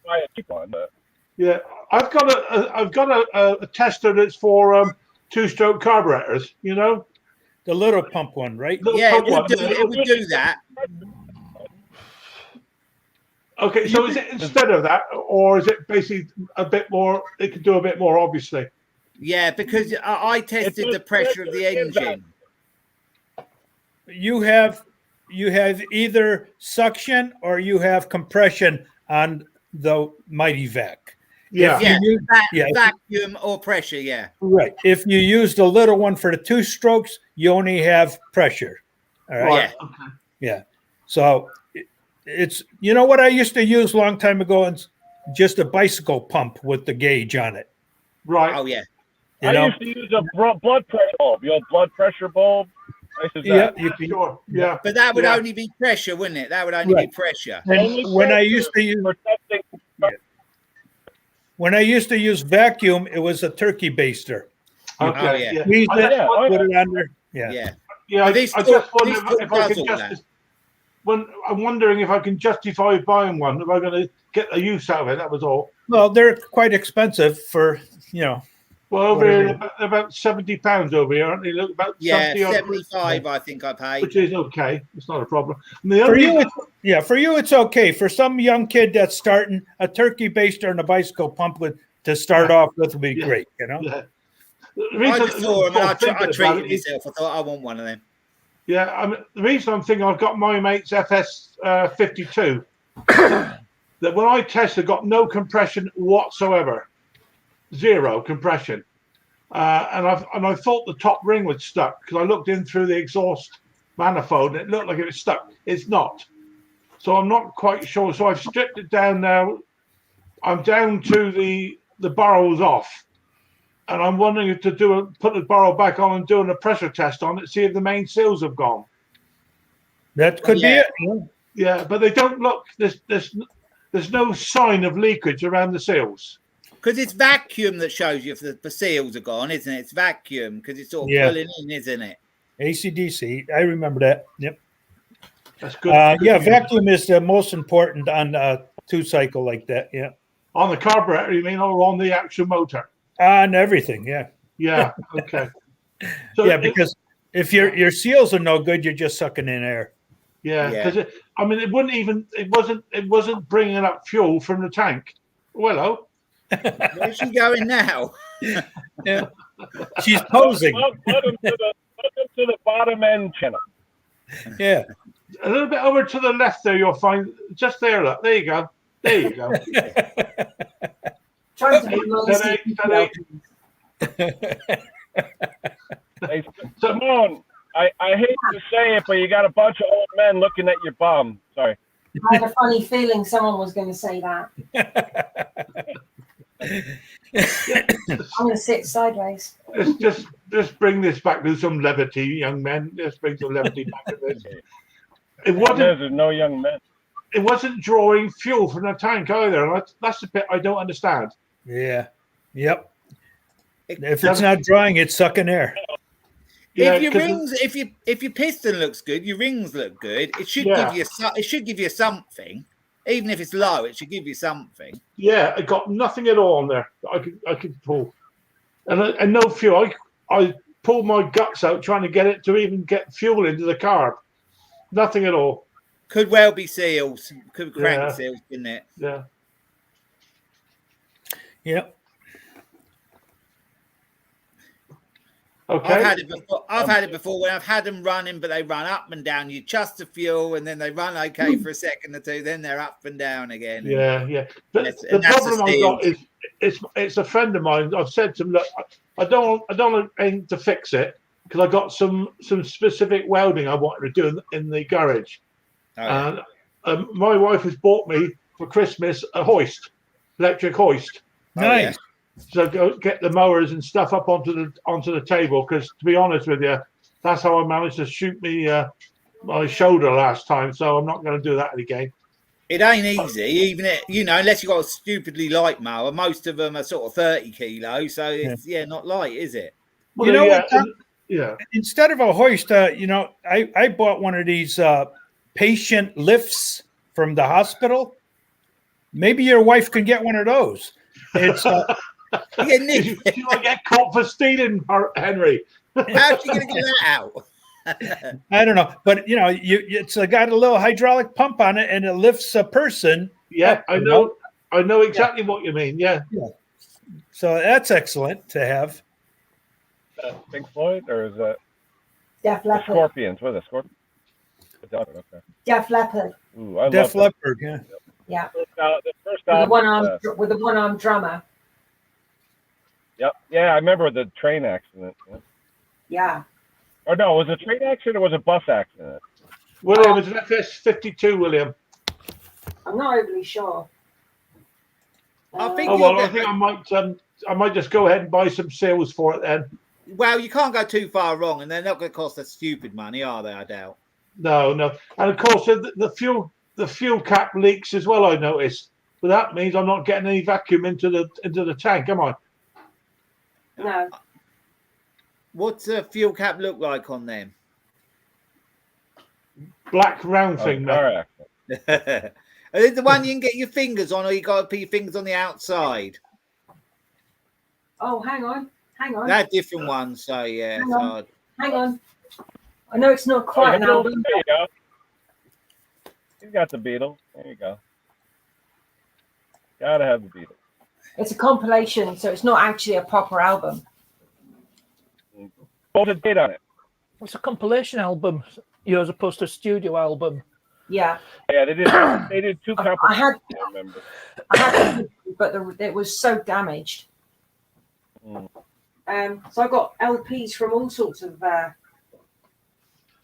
buy a cheap one. But... Yeah, I've got a tester that's for two-stroke carburetors. You know, the little pump one, right? Yeah, it would do that. Okay, so is it instead of that, or is it basically a bit more? It could do a bit more, obviously. Yeah, because I tested the pressure of the engine. You have either suction or you have compression on the Mighty Vac. Yeah, Vacuum or pressure. Yeah, right. If you use the little one for the 2 strokes, you only have pressure. All right. Yeah. So it's what I used to use a long time ago, and just a bicycle pump with the gauge on it. Right. Oh yeah. I used to use a blood pressure bulb. Blood pressure bulb. Yeah, sure. Yeah. But that would only be pressure, wouldn't it? That would only be pressure. And when I used to use vacuum, it was a turkey baster. Okay. Oh, yeah. Squeeze it, put it under. Yeah. Yeah. I just wonder if I does can all that. I'm wondering if I can justify buying one. If I'm going to get the use out of it, that was all. Well, they're quite expensive for Well, over here, they're about £70 over here, aren't they? Look, about Yeah, 70 75. I think I paid. which is okay. It's not a problem. And the For only, you, for you, it's okay. For some young kid that's starting, a turkey baster and a bicycle pump to start off with would be great. You know. yeah. The I reason just saw them and I thinking about treated it is- myself. I thought I want one of them. Yeah, I mean, the reason I'm thinking I've got my mate's FS 52 that when I tested, got no compression whatsoever, 0 compression, and I thought the top ring was stuck because I looked in through the exhaust manifold and it looked like it was stuck. It's not, so I'm not quite sure. So I've stripped it down now. I'm down to the barrels off. And I'm wondering if to put the barrel back on and doing a pressure test on it, see if the main seals have gone. That could be it. Yeah, but they don't look. There's no sign of leakage around the seals. Because it's vacuum that shows you if the seals are gone, isn't it? It's vacuum because it's all pulling in, isn't it? AC/DC. I remember that. Yep. That's good. Yeah, vacuum is the most important on a 2-cycle like that. Yeah. On the carburetor, you mean, or on the actual motor? On everything. Yeah. Yeah. Okay. So yeah, because if your seals are no good, you're just sucking in air. Yeah, because it wasn't bringing up fuel from the tank. Well, hello. Where's she going now? Yeah. She's posing. Welcome to the bottom end channel. Yeah. A little bit over to the left there, you'll find just there. Look, there you go. There you go. Trying to be noisy. Hey, Simone, I hate to say it, but you got a bunch of old men looking at your bum. Sorry. I had a funny feeling someone was going to say that. I'm going to sit sideways. Just bring this back to some levity, young men. Just bring some levity back to this. It wasn't. There's no young men. It wasn't drawing fuel from the tank either. That's the bit I don't understand. Yeah. Yep. If it's not drawing, it's sucking air. Yeah, if your rings, if your piston looks good, your rings look good. It should give you something, even if it's low. It should give you something. Yeah, I got nothing at all on there. I could pull, and no fuel. I pulled my guts out trying to get it to even get fuel into the carb. Nothing at all. Could well be seals. Could be crank seals, couldn't it? Yeah. Yep. Okay. I've had it before when I've had them running, but they run up and down. You trust the fuel, and then they run okay for a second or two. Then they're up and down again. Yeah. The problem I've got is it's a friend of mine. I've said to him, look, I don't aim to fix it because I got some specific welding I wanted to do in the garage. And my wife has bought me for Christmas a electric hoist. Nice. So go get the mowers and stuff up onto the table because, to be honest with you, that's how I managed to shoot me my shoulder last time. So I'm not going to do that again. It ain't easy, even unless you got a stupidly light mower. Most of them are sort of 30 kilos, so it's not light, is it? Well, You know yeah, what? Instead of a hoist, I bought one of these patient lifts from the hospital. Maybe your wife can get one of those. It's you might get caught for stealing, Henry. How's she going to get that out? I don't know, but it's got a little hydraulic pump on it, and it lifts a person. Yeah, I know. I know exactly what you mean. Yeah. So that's excellent to have. Pink Floyd, or is that Def Leppard. Scorpions? What is it? Scorpions? Okay. Def Leppard. Ooh, I Def love Leppard, yeah. Yeah. The first With the one-armed drummer. Yep. Yeah, I remember the train accident. Yeah. Or no, was it a train accident or was it a bus accident? William, it's an FS52, William. I'm not overly sure. I think I might just go ahead and buy some seals for it then. Well, you can't go too far wrong, and they're not going to cost us stupid money, are they? I doubt. No, and of course the fuel cap leaks as well. I noticed, but that means I'm not getting any vacuum into the tank, am I? No. What's a fuel cap look like on them? Black round thing, Correct. Is it the one you can get your fingers on, or you got to put your fingers on the outside? Oh, hang on. Hang on. They're different ones, so yeah. Hang So on. Hang on. I know it's not quite an Beatles, album. there you go. He's got the Beatles. There you go. Gotta have the Beatles. It's a compilation, so it's not actually a proper album. Hold a date on it. It's a compilation album, as opposed to a studio album. Yeah. Yeah, they did two compilations. I remember. I had, but it was so damaged. Mm. So I got LPs from all sorts of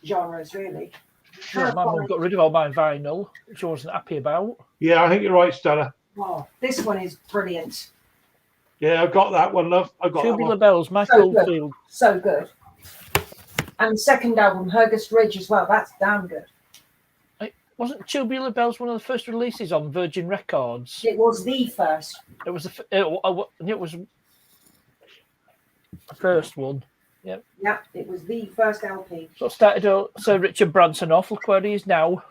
genres, really. Yeah, my mum got rid of all my vinyl, which I wasn't happy about. Yeah, I think you're right, Stella. Wow, this one is brilliant. Yeah, I got that one, love. I got Tubular that one. Bells, Michael Oldfield. So good. And second album, Hergest Ridge as well. That's damn good. Wasn't Tubular Bells one of the first releases on Virgin Records? It was the first. It was it was the first one. Yep. Yeah, it was the first LP. So it started Sir Richard Branson off. Look where he is now.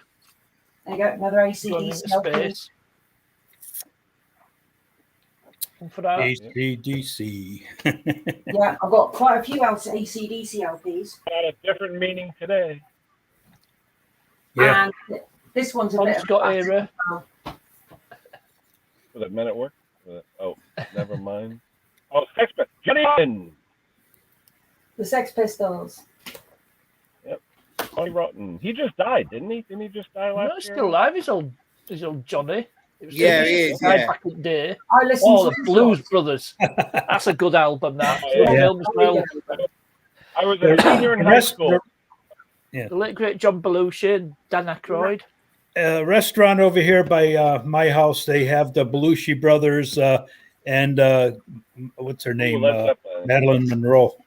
There you go, another ACDC LP. Space. And for that, ACDC. Yeah, I've got quite a few ACDC LPs. Got a different meaning today. Yeah. And this one's a Bon bit of Scott classic era. as well. Was it Men at Work? Oh, never mind. Oh, Sex Pistols. Johnny Rotten. The Sex Pistols. Yep. Johnny Rotten. He just died, didn't he? Didn't he just die last No, he's year? still alive. He's old Johnny. Yeah, he is. Died Yeah. back in the day. I listened Oh, to the this Blues one. Brothers. That's a good album. That. Oh, yeah. Film as well. I was a senior in high school. The late great John Belushi and Dan Aykroyd. A restaurant over here by my house, they have the Belushi brothers and what's her name? Madeline Monroe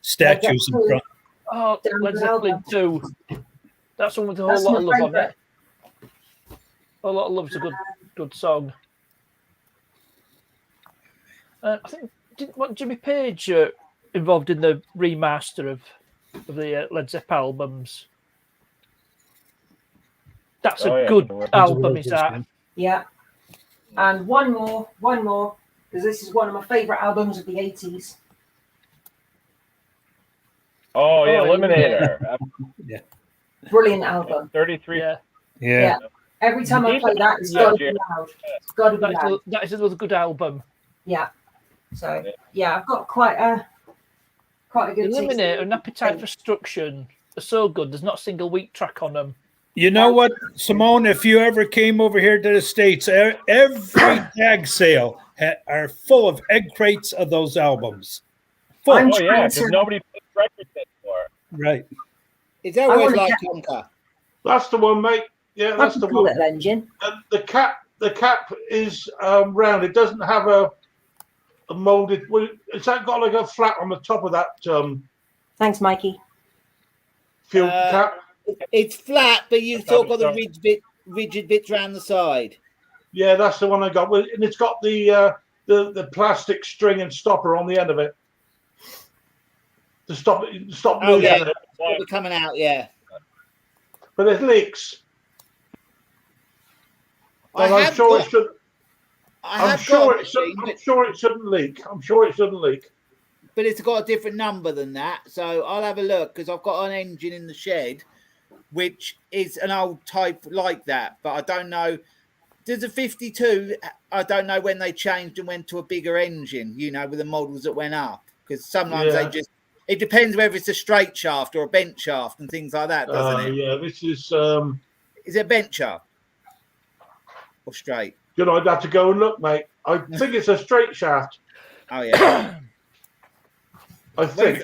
statues in front. Oh, Led Zeppelin 2. That's one with a whole That's lot my of love on favourite. it. A lot of love's a good song. I think wasn't Jimmy Page involved in the remaster of the Led Zeppelin albums? That's a good album, is that? Yeah. And one more, because this is one of my favourite albums of the 80s. Oh, yeah, Eliminator. Yeah. Brilliant album. 33. Yeah. Every time I play that, it's got to be loud. It's got to be loud. That is another good album. Yeah. So, yeah, I've got quite a good Eliminator and Appetite for Destruction are so good. There's not a single weak track on them. You know what, Simone? If you ever came over here to the States, every tag sale are full of egg crates of those albums. Full. Oh, yeah, because nobody puts records in for it. Right. Is that always like Tonka? That's the one, mate. Yeah, that's the one. Little engine. The cap is round. It doesn't have a molded. It's got like a flat on the top of that Thanks, Mikey. fuel cap. It's flat, but you've still got the rigid bits around the side. Yeah, that's the one I got. And it's got the plastic string and stopper on the end of it to stop moving. Yeah, it'll be coming out. Yeah, but there's leaks. I'm sure it should. I'm sure it shouldn't leak. I'm sure it shouldn't leak. But it's got a different number than that, so I'll have a look because I've got an engine in the shed, which is an old type like that. But I don't know. There's a 52. I don't know when they changed and went to a bigger engine. You know, with the models that went up, because sometimes they just. It depends whether it's a straight shaft or a bent shaft and things like that, doesn't it? Yeah, this is. Is it a bent shaft or straight? I'd have to go and look, mate. I think it's a straight shaft. Oh yeah. I think.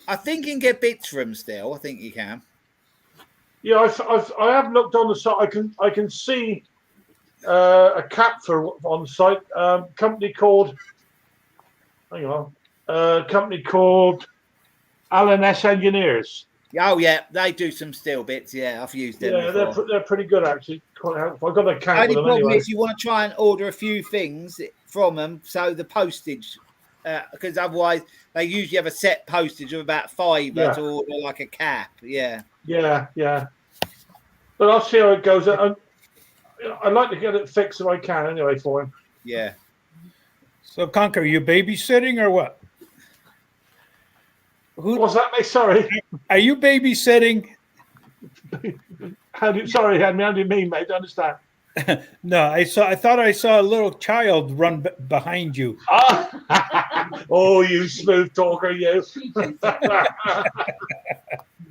I think you can get bits for them still. I think you can. Yeah, I have looked on the site. I can see a cap on the site. Company called. Hang on. Company called Alan S Engineers. Oh yeah, they do some steel bits. Yeah, I've used them. Yeah, they're pretty good actually. Quite helpful. I've got a can. Only with them problem anyway. is you want to try and order a few things from them, so the postage, because otherwise they usually have a set postage of about £5 to order like a cap. Yeah. Yeah. But I'll see how it goes. I'd like to get it fixed if I can anyway for him. Yeah. So, Conker, you babysitting or what? What's that, mate? Sorry. Are you babysitting? How do you mean, mate? I understand. No, I thought I saw a little child run behind you. Oh, you smooth talker, you.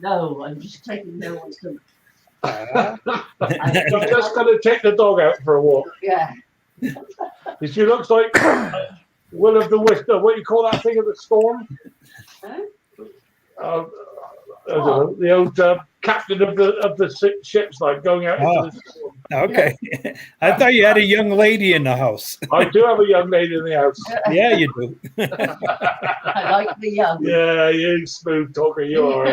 No, I'm just taking no one's company. I'm just going to take the dog out for a walk. Yeah. She looks like Will of the Wisp. What do you call that thing of the storm? Huh? I don't know, the old captain of the ships, like going out into the storm. Okay. I thought you had a young lady in the house. I do have a young lady in the house. Yeah, you do. I like the young. Yeah, you smooth talker, you are.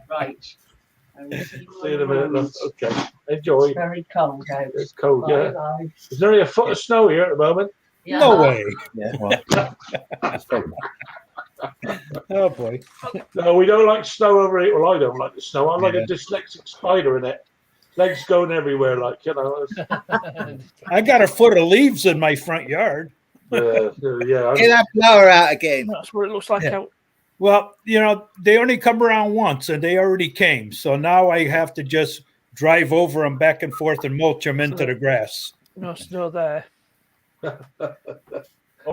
Right. See you in a minute. Love. Okay. Enjoy. It's very cold out. It's cold, yeah. Bye-bye. There's only a foot of snow here at the moment. Yeah. No way. Yeah, well, Oh, boy. No, we don't like snow over here. Well, I don't like the snow. I'm like a dyslexic spider in it. Legs going everywhere, like, you know. I got a foot of leaves in my front yard. Yeah. Get that blower out again. That's what it looks like out. Well, you know, they only come around once and they already came. So now I have to just drive over them back and forth and mulch them into the grass. No snow there.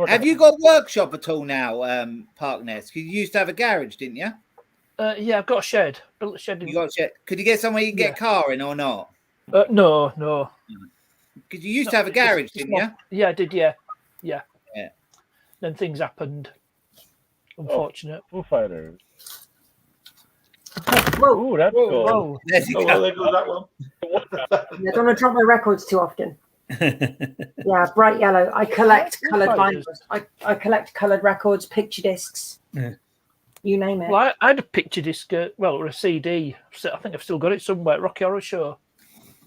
Have you got a workshop at all now, Parkness? You used to have a garage, didn't you? Yeah, I've got a shed. Built a shed. You got a shed. Could you get somewhere you can get a car in or not? No. Because you used to have a garage, didn't you? Yeah, I did. Yeah. Yeah. Then things happened. Unfortunate. Foo Fighters. Whoa. Ooh, that's cool. Whoa. There you Oh, go. well, there goes that one. I don't want to drop my records too often. Yeah, bright yellow. I collect Foo coloured Fighters. vinyls. I collect coloured records, picture discs. Yeah. You name it. Well, I had a picture disc, or a CD. So I think I've still got it somewhere. Rocky Horror Show.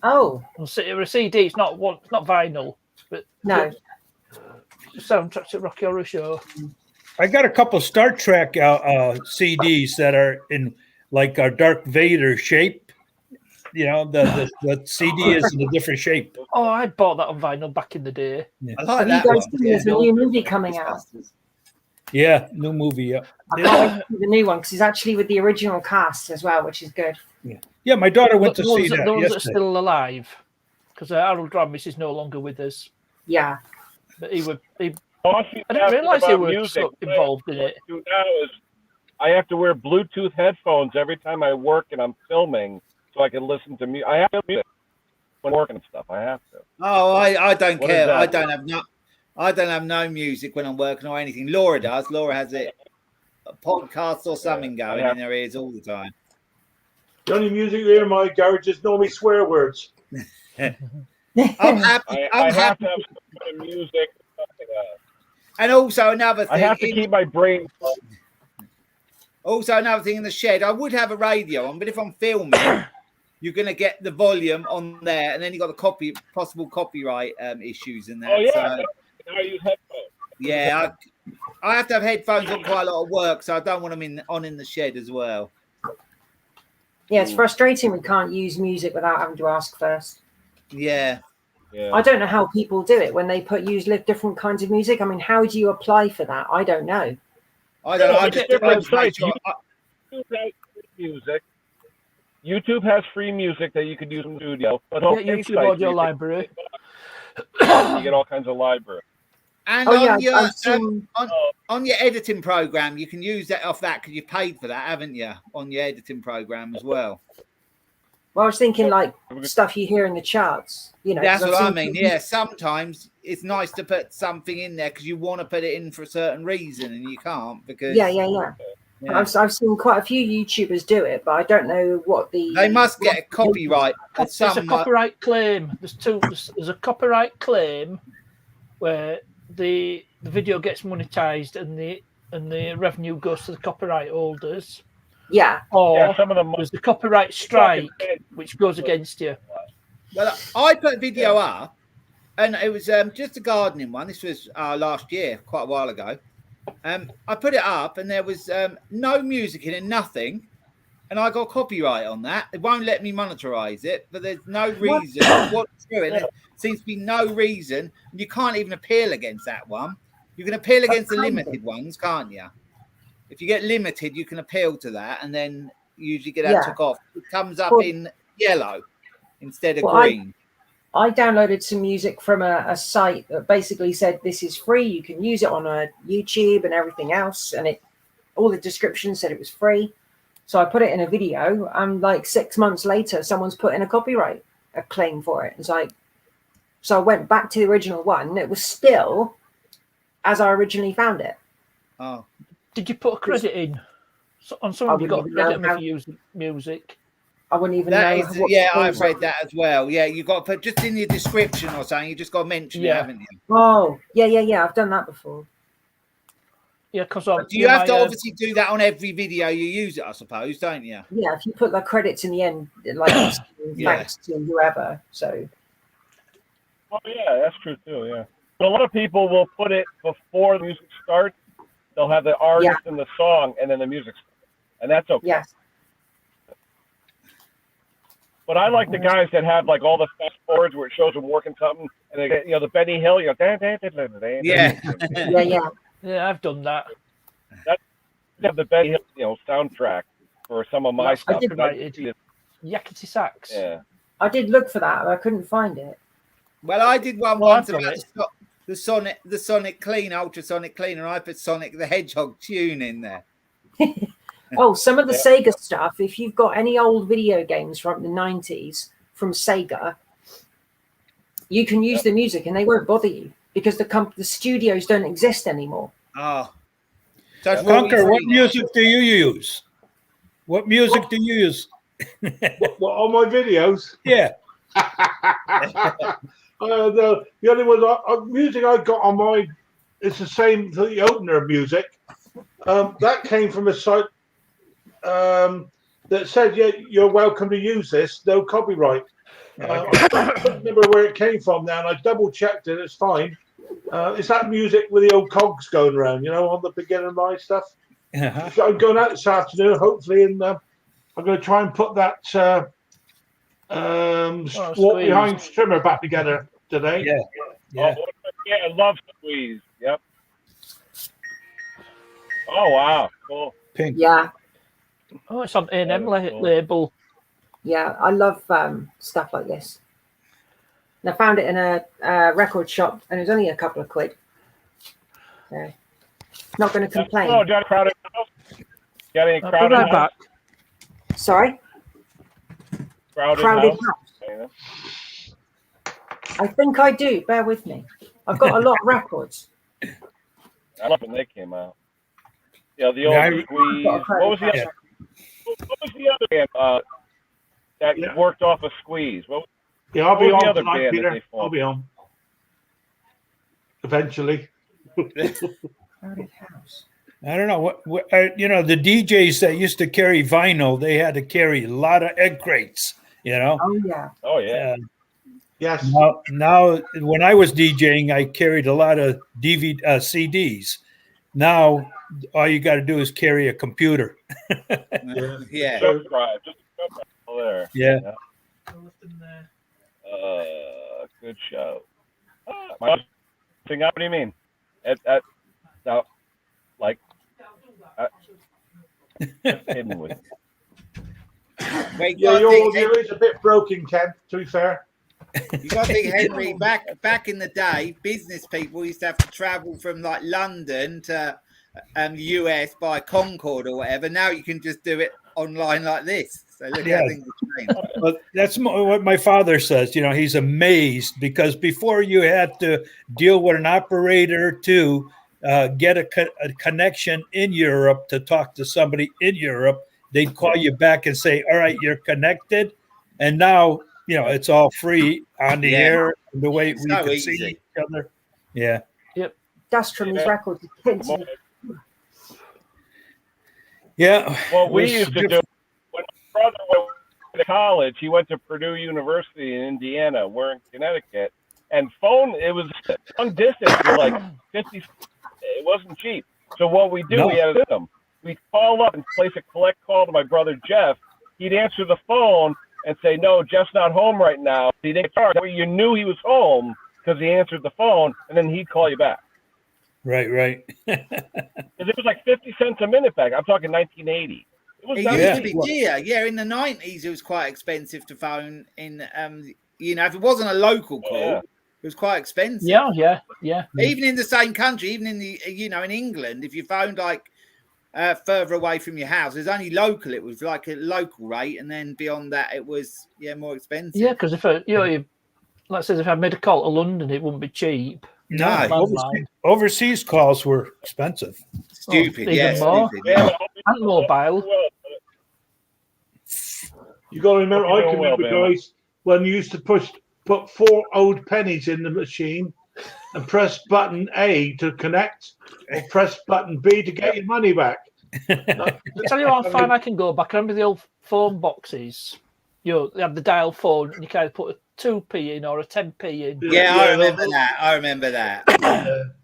Oh, Or a CD. It's not vinyl, but no. the soundtracks at Rocky Horror Show. I got a couple Star Trek CDs that are in like a Darth Vader shape. You know, the CD is in a different shape. Oh, I bought that on vinyl back in the day. I like Have you that guys one. seen there's a new movie coming out? Yeah, new movie. Yeah, I can't wait to see the new one because it's actually with the original cast as well, which is good. yeah. My daughter went to The ones see that the ones that are yesterday. still alive, because Harold Ramis is no longer with us. Yeah. But he All she's I didn't asking realise they about were music, so involved in it. What I do now is I have to wear Bluetooth headphones every time I work and I'm filming, so I can listen to music. I have to music when working and stuff. I have to. Oh, I don't What is care. that? I don't have no music when I'm working or anything. Laura does. Laura has it, a podcast or something going in her ears all the time. The only music here in my garage is normally swear words. I'm happy. I I'm have happy. to have some kind of music. Something else. And also another thing. I have to keep my brain. Also another thing in the shed. I would have a radio on, but if I'm filming, you're going to get the volume on there, and then you got the possible copyright issues in there. Oh yeah. So, Now I use headphones. yeah, I have to have headphones on quite a lot of work, so I don't want them in the shed as well. Yeah, it's frustrating we can't use music without having to ask first. Yeah. Yeah. I don't know how people do it when they use different kinds of music. I mean, how do you apply for that? I don't know. I don't know. I It's just different make sites. sure YouTube has free music. YouTube has free music that you could use in the studio. But Yeah, okay, YouTube sites Audio where you Library. you get all kinds of library. And Oh, yeah, on your I've seen- on your editing program, you can use that off that because you paid for that, haven't you? On your editing program as well. Well, I was thinking like stuff you hear in the charts. You know, That's 'cause what I've I seen mean. people- Yeah, sometimes it's nice to put something in there because you want to put it in for a certain reason and you can't because Yeah. yeah. I've seen quite a few YouTubers do it, but I don't know what the. They must get a copyright. There's a copyright claim. There's a copyright claim where the video gets monetized and the revenue goes to the copyright holders. Yeah. Or Yeah, some of them. there's the copyright strike, which goes against you. Well, I put a video up, and it was just a gardening one. This was last year, quite a while ago. I put it up, and there was no music in it, nothing. and I got copyright on that. It won't let me monetize it, but there's no reason. What's doing? There seems to be no reason. You can't even appeal against that one. You can appeal against the limited ones, can't you? If you get limited, you can appeal to that, and then you usually get that took off. It comes up in yellow instead of green. I downloaded some music from a site that basically said this is free. You can use it on YouTube and everything else, and all the descriptions said it was free. So I put it in a video, and like 6 months later, someone's put in a copyright claim for it. It's like, so I went back to the original one, and it was still as I originally found it. Oh, did you put a credit in? So on some of you got credit if you use music. I wouldn't even know. Yeah, I've read that as well. Yeah, you got to put just in your description or something. You just got to mention it, haven't you? Oh, yeah. I've done that before. Yeah, because you have to obviously do that on every video you use it, I suppose, don't you? Yeah, if you put the credits in the end, like thanks to whoever. So. Oh yeah, that's true too. Yeah, but a lot of people will put it before the music starts. They'll have the artist and the song, and then the music starts, and that's okay. Yes. But I like the guys that have like all the fast forwards where it shows them working something, and they get the Benny Hill, Yeah, I've done that. Have the Benny Hill, soundtrack for some of my stuff. Yakety sax. Yeah, I did look for that, but I couldn't find it. Well, I did one once about the Sonic Clean, Ultrasonic Clean, and I put Sonic the Hedgehog tune in there. Oh, some of the Sega stuff, if you've got any old video games from the 90s from Sega, you can use the music and they won't bother you because the studios don't exist anymore. Oh. So Conker, what music do you use? What music do you use? What on my videos? Yeah. The only one music I got on my, it's the same for the opener music. That came from a site that said, you're welcome to use this, no copyright. I don't remember where it came from now, and I double checked it, it's fine. It's that music with the old cogs going around, on the beginner of my stuff. So I'm going out this afternoon, hopefully, and I'm going to try and put that walk behind Strimmer back together today. Yeah, I love Squeeze. Yep. Oh wow, cool. Pink. Yeah. Oh, it's on A&M label. Yeah, I love stuff like this. And I found it in a record shop, and it was only a couple of quid. So, not going to complain. Oh, got a crowded house? Got any crowded house? Back. Sorry? Crowded house. Yeah. I think I do. Bear with me. I've got a lot of records. I love when they came out. Yeah, the old Squeeze. What was the other band that worked off a Squeeze? I'll be on the other tonight, band Peter. I'll be on. Eventually. I don't know what the DJs that used to carry vinyl, they had to carry a lot of egg crates. Oh yeah. Oh yeah. Yes. Now, when I was DJing, I carried a lot of CDs. Now, all you got to do is carry a computer. Yeah. Just drive there. Yeah. Good show. What do you mean? Hidden with. You're a bit broken, Ken, to be fair. You got to think, Henry, back in the day, business people used to have to travel from like London to the US by Concorde or whatever. Now you can just do it online like this. So look how things have changed. Well, that's what my father says. He's amazed because before you had to deal with an operator to get a connection in Europe to talk to somebody in Europe, they'd call you back and say, all right, you're connected. And now, it's all free on the air, the way we can see each other. Yeah. Yep. Dust from his records. Yeah. Well, we used to do when my brother went to college. He went to Purdue University in Indiana. We're in Connecticut, and it was long distance for like 50. It wasn't cheap. So what we do, we had a system. we'd call up and place a collect call to my brother Jeff. He'd answer the phone and say, "No, Jeff's not home right now." He didn't charge. You knew he was home because he answered the phone, and then he'd call you back. Right. It was like 50 cents a minute back. I'm talking 1980. It was It not used to cheap. be dear. Yeah, in the 90s, it was quite expensive to phone in. If it wasn't a local call, Yeah. it was quite expensive. Yeah. Even in the same country, even in the in England, if you phoned like further away from your house, there's only local. It was like a local rate, and then beyond that, it was more expensive. Yeah, because if let's say if I made a call to London, it wouldn't be cheap. No, Landline. Overseas calls were expensive. Stupid. Even more. Stupid. Yeah, And mobile. You got to remember, I Doing can well, remember, Ben. guys, when you used to put 4 old pennies in the machine and press button A to connect or press button B to get your money back. To tell you how far I can go back, I remember the old phone boxes. They had the dial phone, and you kind of put a 2p in or a 10p in. Yeah, I remember that.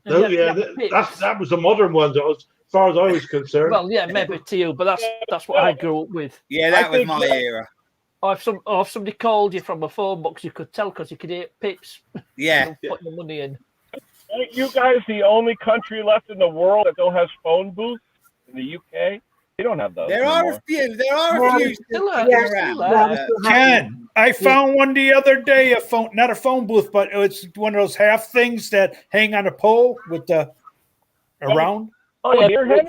That was the modern ones, as far as I was concerned. Well, yeah, maybe to you, but that's what I grew up with. Yeah, that was my era. Or if somebody called you from a phone box, you could tell because you could hear pips. Yeah. Putting the money in. Aren't you guys the only country left in the world that still has phone booths? In the UK, they don't have those. There are a few. There are a few still around. Ken, I found one the other day. Not a phone booth, but it's one of those half things that hang on a pole with the around. Oh yeah, and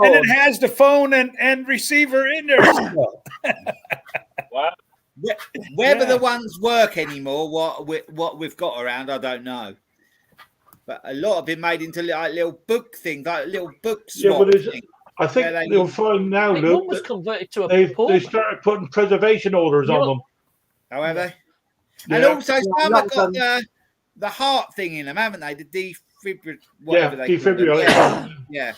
it has the phone and receiver in there. Still. Wow. Whether the ones work anymore, what we've got around, I don't know. But a lot have been made into like little book things, like little book swap things. I think you'll find now, Luke, was converted to a they started putting preservation orders on them. However, Yeah. and also some have got the heart thing in them, haven't they? The defibrillator. Yeah.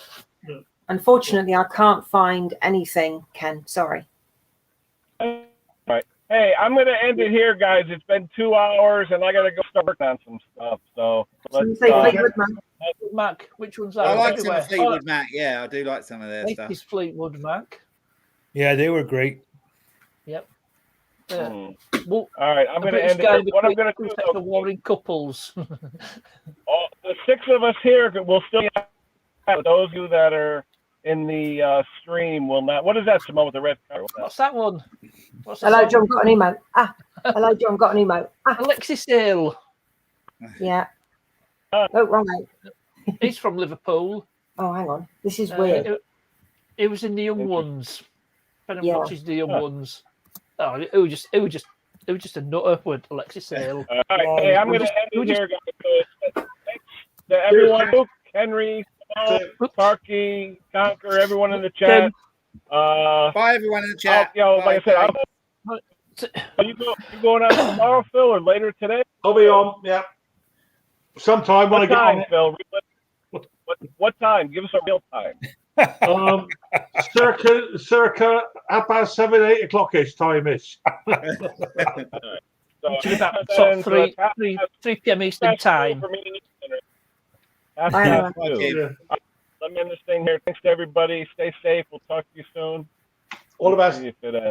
Unfortunately, I can't find anything, Ken. Sorry. Right. Hey, I'm going to end it here, guys. It's been 2 hours, and I got to go start working on some stuff. So let's. Fleetwood Mac. Which one's that? I like some of Fleetwood Mac. Yeah, I do like some of their stuff. It's Fleetwood Mac. Yeah, they were great. Yep. Well, all right, I'm going to end it. What I'm going to do is the warring couples. The 6 of us here will still be out. Those of you that are in the stream will not. What is that, Simone, with the red card? What's that one? Hello, John. Got an email. Hello, John. Got an email. Alexis Hill. Yeah. Oh, wrong mate. He's from Liverpool. Oh, hang on. This is weird. It was in the Young Ones. If anyone watches the Young Ones. Oh, it was just a nutter with Alexis Hill. All right, hey, I'm going to end it here, guys. Thanks to everyone. Luke, Henry, Sparky, Conquer, everyone in the chat. Bye, everyone in the chat. Like I said, you going on tomorrow, Phil, or later today? I'll be on. Yeah. Sometime when I get on. Phil? What time? Give us a real time. Circa 7, 8 o'clockish time-ish. So about 3 p.m. Eastern time. Let me end this thing here. Thanks to everybody. Stay safe. We'll talk to you soon. All the best.